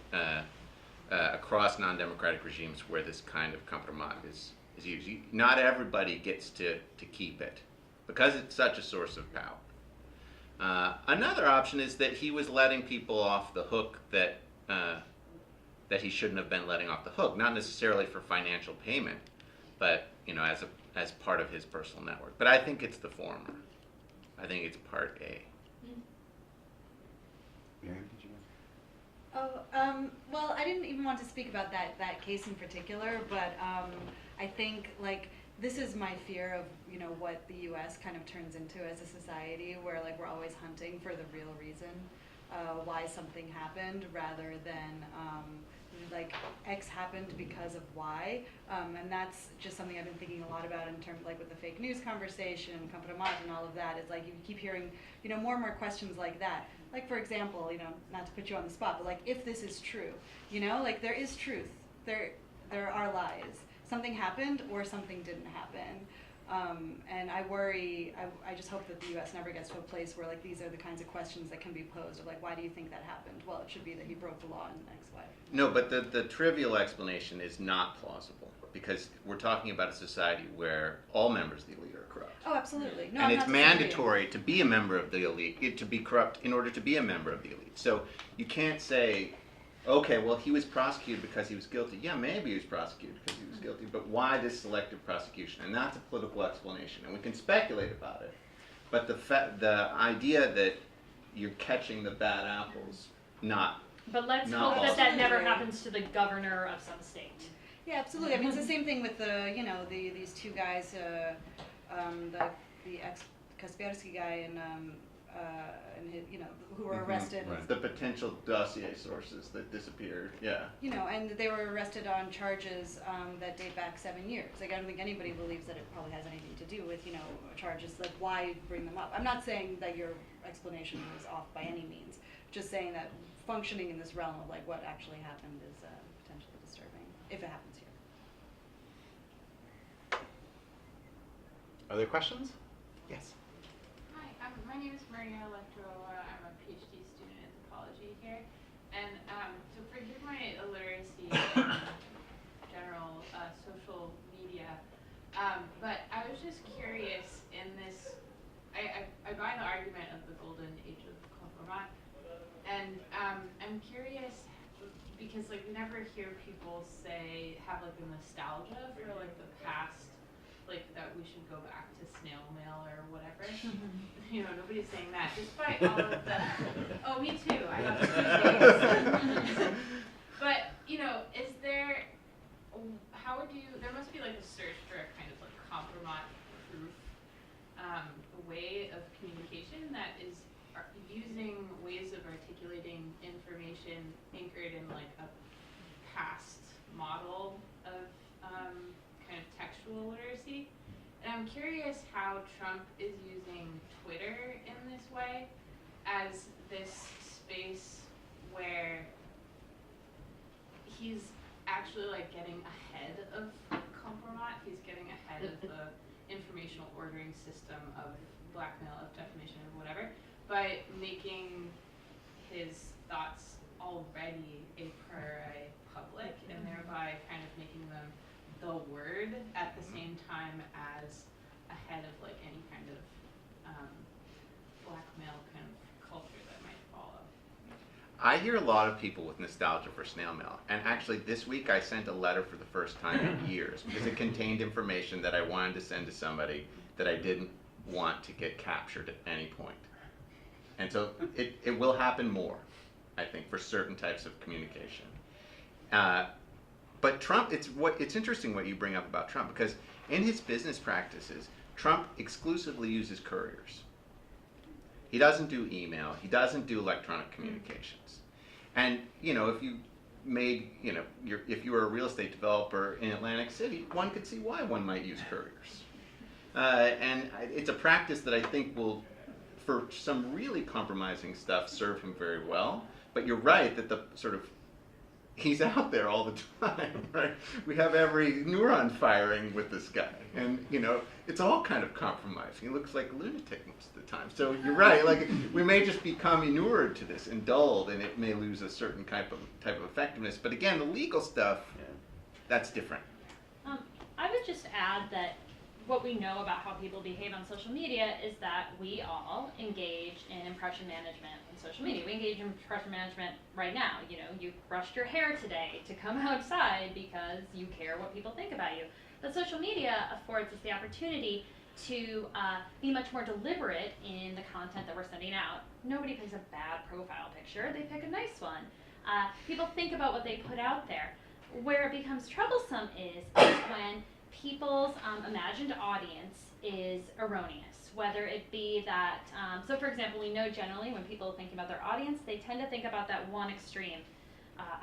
across non-democratic regimes where this kind of compromat is used. Not everybody gets to keep it because it's such a source of power. Another option is that he was letting people off the hook that he shouldn't have been letting off the hook, not necessarily for financial payment, but as part of his personal network. But I think it's the former. I think it's part A. Miriam, did you Well, I didn't even want to speak about that case in particular, but I think like this is my fear of what the U.S. kind of turns into as a society, where like we're always hunting for the real reason why something happened, rather than like X happened because of Y, and that's just something I've been thinking a lot about in terms like with the fake news conversation, Kompromat, and all of that. It's like you keep hearing more and more questions like that. Like for example, not to put you on the spot, but like if this is true, like there is truth, there are lies. Something happened or something didn't happen. And I worry, I just hope that the U.S. never gets to a place where like these are the kinds of questions that can be posed of like, why do you think that happened? Well, it should be that he broke the law in X way. No, but the trivial explanation is not plausible, because we're talking about a society where all members of the elite are corrupt. Oh, absolutely. No, and I'm it's not mandatory to be a member of the elite, to be corrupt in order to be a member of the elite. So you can't say, okay, well, he was prosecuted because he was guilty. Yeah, maybe he was prosecuted because he was guilty, but why this selective prosecution? And that's a political explanation, and we can speculate about it. But the idea that you're catching the bad apples, not. But let's not hope that never happens to the governor of some state. Yeah, absolutely. I mean, it's the same thing with these two guys, the ex-Kaspersky guy and his, who were arrested. Right. The potential dossier sources that disappeared, yeah. And they were arrested on charges that date back 7 years. Like, I don't think anybody believes that it probably has anything to do with, charges. Like, why bring them up? I'm not saying that your explanation is off by any means. Just saying that functioning in this realm of, like, what actually happened is potentially disturbing, if it happens here. Other questions? Yes. Hi, my name is Miriam Elder. I'm a PhD student in anthropology here. And to forgive my illiteracy in general social media. But I was just curious in this, I buy the argument of the golden age of Kompromat, and I'm curious because like we never hear people have like a nostalgia for like the past, like that we should go back to snail mail or whatever. You know, nobody's saying that. Despite all of the, oh, me too. I got the 2 days. But you know, is there? How would you? There must be like a search for a kind of like Kompromat proof way of communication that is using ways of articulating information anchored in like a past model of kind of textual literacy. And I'm curious how Trump is using Twitter in this way as this space where he's actually like getting ahead of Kompromat. He's getting ahead of the informational ordering system of blackmail, of defamation, or whatever, by making his thoughts already a priori public, and thereby kind of making them the word at the same time as ahead of like any kind of blackmail kind of culture that might follow. I hear a lot of people with nostalgia for snail mail, and actually this week I sent a letter for the first time in years because it contained information that I wanted to send to somebody that I didn't want to get captured at any point. And so it will happen more, I think, for certain types of communication. But Trump, it's interesting what you bring up about Trump, because in his business practices, Trump exclusively uses couriers. He doesn't do email. He doesn't do electronic communications. And you know, if you made, you know, if you were a real estate developer in Atlantic City, one could see why one might use couriers. And it's a practice that I think will, for some really compromising stuff, serve him very well. But you're right that the sort of, he's out there all the time, right? We have every neuron firing with this guy. And, you know, it's all kind of compromising. He looks like a lunatic most of the time. So you're right, like, we may just become inured to this and dulled, and it may lose a certain type of effectiveness. But again, the legal stuff, that's different. I would just add that what we know about how people behave on social media is that we all engage in impression management on social media. We engage in impression management right now. You know, you brushed your hair today to come outside because you care what people think about you. But social media affords us the opportunity to be much more deliberate in the content that we're sending out. Nobody picks a bad profile picture, they pick a nice one. People think about what they put out there. Where it becomes troublesome is when people's imagined audience is erroneous, whether it be that, so for example, we know generally when people think about their audience, they tend to think about that one extreme.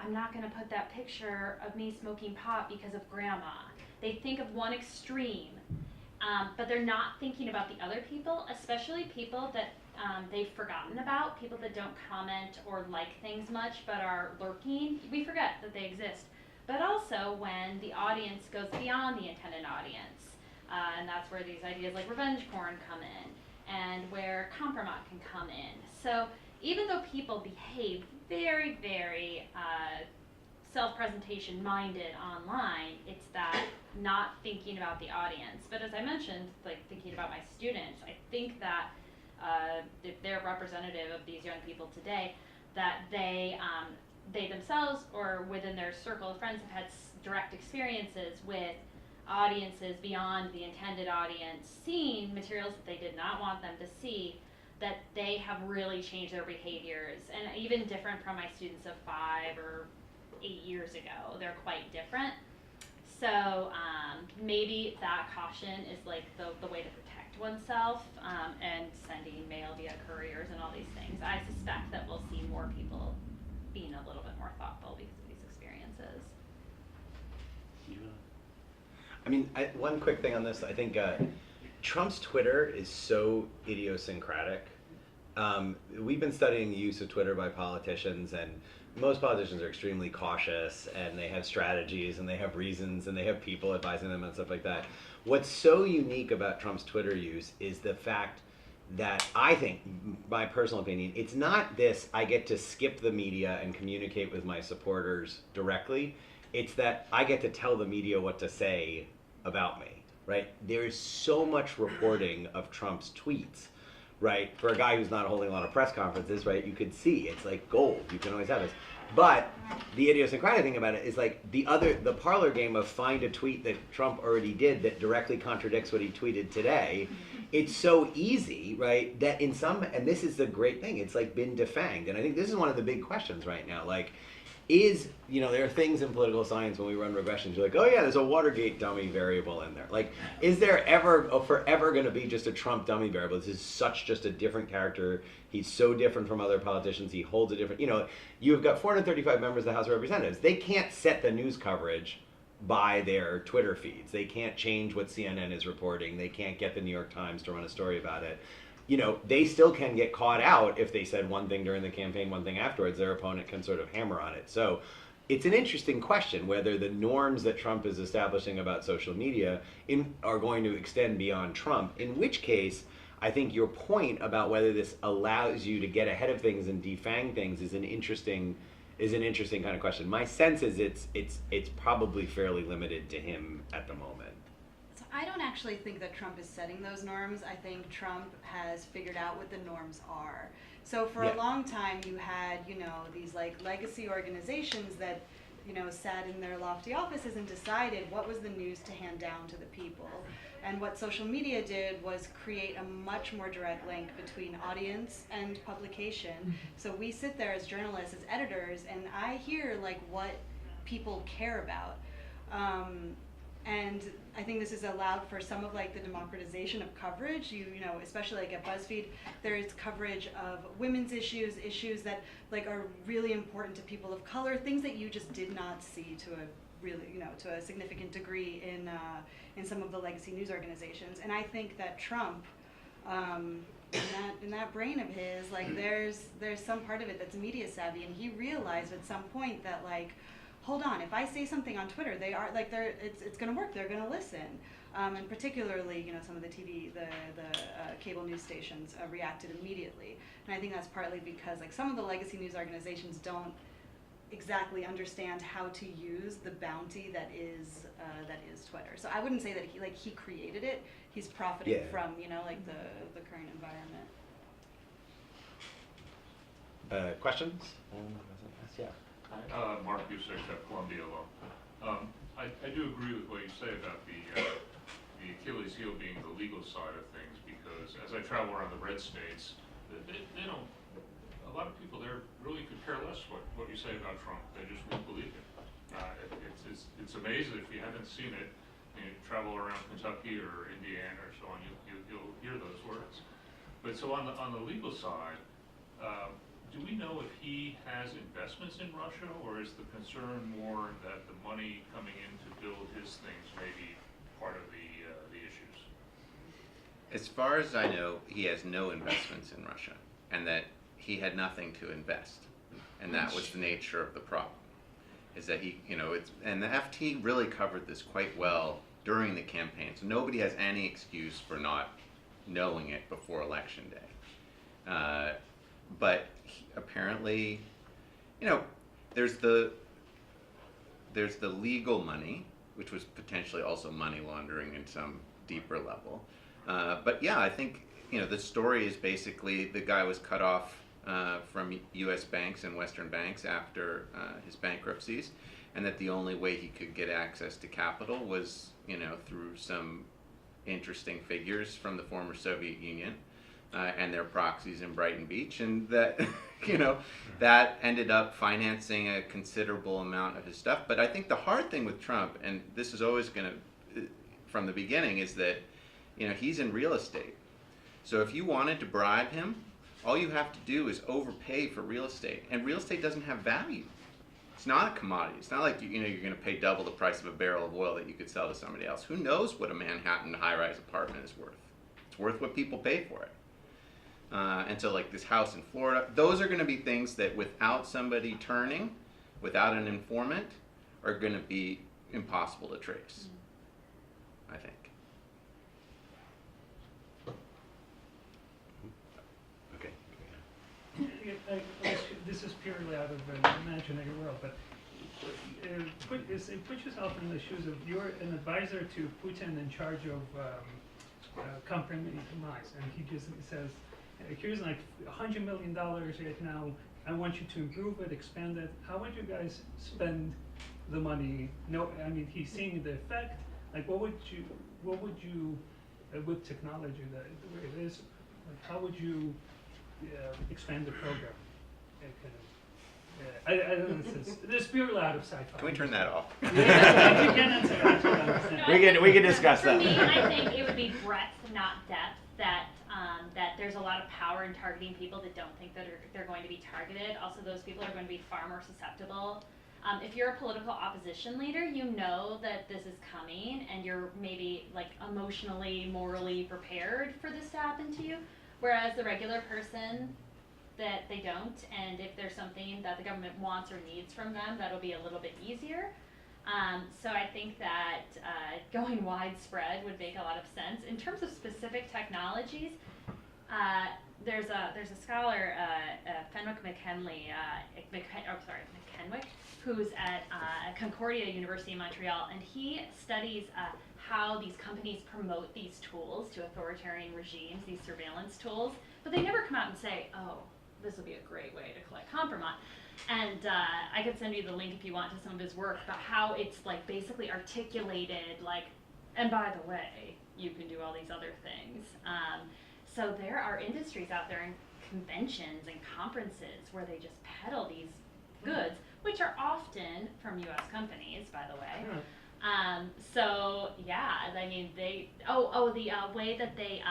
I'm not going to put that picture of me smoking pot because of grandma. They think of one extreme, but they're not thinking about the other people, especially people that they've forgotten about, people that don't comment or like things much but are lurking. We forget that they exist. But also when the audience goes beyond the intended audience, and that's where these ideas like revenge porn come in, and where Kompromat can come in. So even though people behave very, very self-presentation minded online, it's that not thinking about the audience. But as I mentioned, like thinking about my students, I think that if they're representative of these young people today, that they themselves or within their circle of friends have had direct experiences with audiences beyond the intended audience, seeing materials that they did not want them to see, that they have really changed their behaviors, and even different from my students of 5 or 8 years ago. They're quite different. So maybe that caution is like the way to protect oneself, and sending mail via couriers and all these things. I suspect that we'll see more people being a little bit more thoughtful because of these experiences. I mean, one quick thing on this. I think Trump's Twitter is so idiosyncratic. We've been studying the use of Twitter by politicians, and most politicians are extremely cautious, and they have strategies, and they have reasons, and they have people advising them and stuff like that. What's so unique about Trump's Twitter use is the fact that I think, my personal opinion, it's not this, I get to skip the media and communicate with my supporters directly. It's that I get to tell the media what to say about me, right? There is so much reporting of Trump's tweets, right? For a guy who's not holding a lot of press conferences, right? You could see it's like gold. You can always have this. But the idiosyncratic thing about it is like the parlor game of find a tweet that Trump already did that directly contradicts what he tweeted today. It's so easy, right? That in some, and this is the great thing, it's like been defanged. And I think this is one of the big questions right now. Like, there are things in political science when we run regressions, you're like, oh yeah, there's a Watergate dummy variable in there. Like, is there forever going to be just a Trump dummy variable? This is such just a different character. He's so different from other politicians. He holds a different, you've got 435 members of the House of Representatives. They can't set the news coverage by their Twitter feeds. They can't change what CNN is reporting. They can't get the New York Times to run a story about it. They still can get caught out if they said one thing during the campaign, one thing afterwards. Their opponent can sort of hammer on it. So it's an interesting question whether the norms that Trump is establishing about social media are going to extend beyond Trump, in which case I think your point about whether this allows you to get ahead of things and defang things is an interesting kind of question. My sense is it's probably fairly limited to him at the moment. So I don't actually think that Trump is setting those norms. I think Trump has figured out what the norms are. So for a long time you had, these like legacy organizations that, sat in their lofty offices and decided what was the news to hand down to the people. And what social media did was create a much more direct link between audience and publication. So we sit there as journalists, as editors, and I hear like what people care about. And I think this has allowed for some of like the democratization of coverage. Especially like at BuzzFeed, there is coverage of women's issues that like are really important to people of color, things that you just did not see to a significant degree in some of the legacy news organizations. And I think that Trump, in that brain of his, like there's some part of it that's media savvy, and he realized at some point that like, hold on, if I say something on Twitter, it's going to work. They're going to listen, and particularly, some of the TV, the cable news stations reacted immediately. And I think that's partly because like some of the legacy news organizations don't exactly understand how to use the bounty that is Twitter. So I wouldn't say that he created it. He's profiting from the current environment. Questions? Yeah. Mark Busick at Columbia Law. I do agree with what you say about the Achilles heel being the legal side of things, because as I travel around the red states, they don't. A lot of people there really could care less what you say about Trump. They just won't believe it. It's amazing if you haven't seen it. You travel around Kentucky or Indiana or so on, you'll hear those words. But so on the legal side. Do we know if he has investments in Russia, or is the concern more that the money coming in to build his things may be part of the issues? As far as I know, he has no investments in Russia, and that he had nothing to invest, and that was the nature of the problem. Is that and the FT really covered this quite well during the campaign, so nobody has any excuse for not knowing it before Election Day. But apparently, there's the legal money, which was potentially also money laundering in some deeper level. But yeah, I think the story is basically the guy was cut off from U.S. banks and Western banks after his bankruptcies, and that the only way he could get access to capital was through some interesting figures from the former Soviet Union. And their proxies in Brighton Beach, and that that ended up financing a considerable amount of his stuff. But I think the hard thing with Trump, and this is always going to, from the beginning, is that he's in real estate. So if you wanted to bribe him, all you have to do is overpay for real estate, and real estate doesn't have value. It's not a commodity. It's not like you're going to pay double the price of a barrel of oil that you could sell to somebody else. Who knows what a Manhattan high-rise apartment is worth? It's worth what people pay for it. And so like this house in Florida, those are going to be things that without somebody turning, without an informant, are going to be impossible to trace, I think. Okay. This is purely out of an imaginary world, but put yourself in the shoes of, you're an advisor to Putin in charge of Kompromat, and he just says, here's like $100 million right now. I want you to improve it, expand it. How would you guys spend the money? No, I mean, he's seeing the effect. Like, what would you, with technology the way it is, like, how would you expand the program? I don't know. This purely out of sci-fi. Can we turn that off? Yeah, if you can answer that, we can discuss For that. me, I think it would be breadth, not depth. That there's a lot of power in targeting people that don't think that they're going to be targeted. Also, those people are going to be far more susceptible. If you're a political opposition leader, you know that this is coming, and you're maybe like emotionally, morally prepared for this to happen to you. Whereas the regular person, that they don't, and if there's something that the government wants or needs from them, that'll be a little bit easier. So I think that going widespread would make a lot of sense. In terms of specific technologies, there's a scholar, Fenwick McKenwick, who's at Concordia University in Montreal, and he studies how these companies promote these tools to authoritarian regimes, these surveillance tools, but they never come out and say, oh, this would be a great way to collect Kompromat. And I could send you the link if you want to some of his work about how it's like basically articulated, like, and by the way, you can do all these other things. So there are industries out there and conventions and conferences where they just peddle these goods, which are often from U.S. companies, by the way. So yeah, I mean, the way that they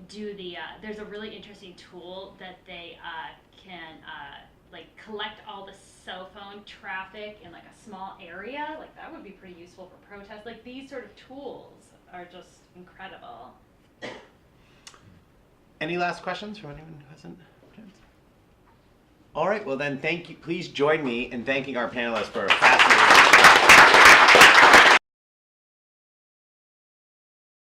do there's a really interesting tool that they can like collect all the cell phone traffic in like a small area. Like that would be pretty useful for protests. Like these sort of tools are just incredible. Any last questions from anyone who hasn't? All right, well then thank you. Please join me in thanking our panelists for a fascinating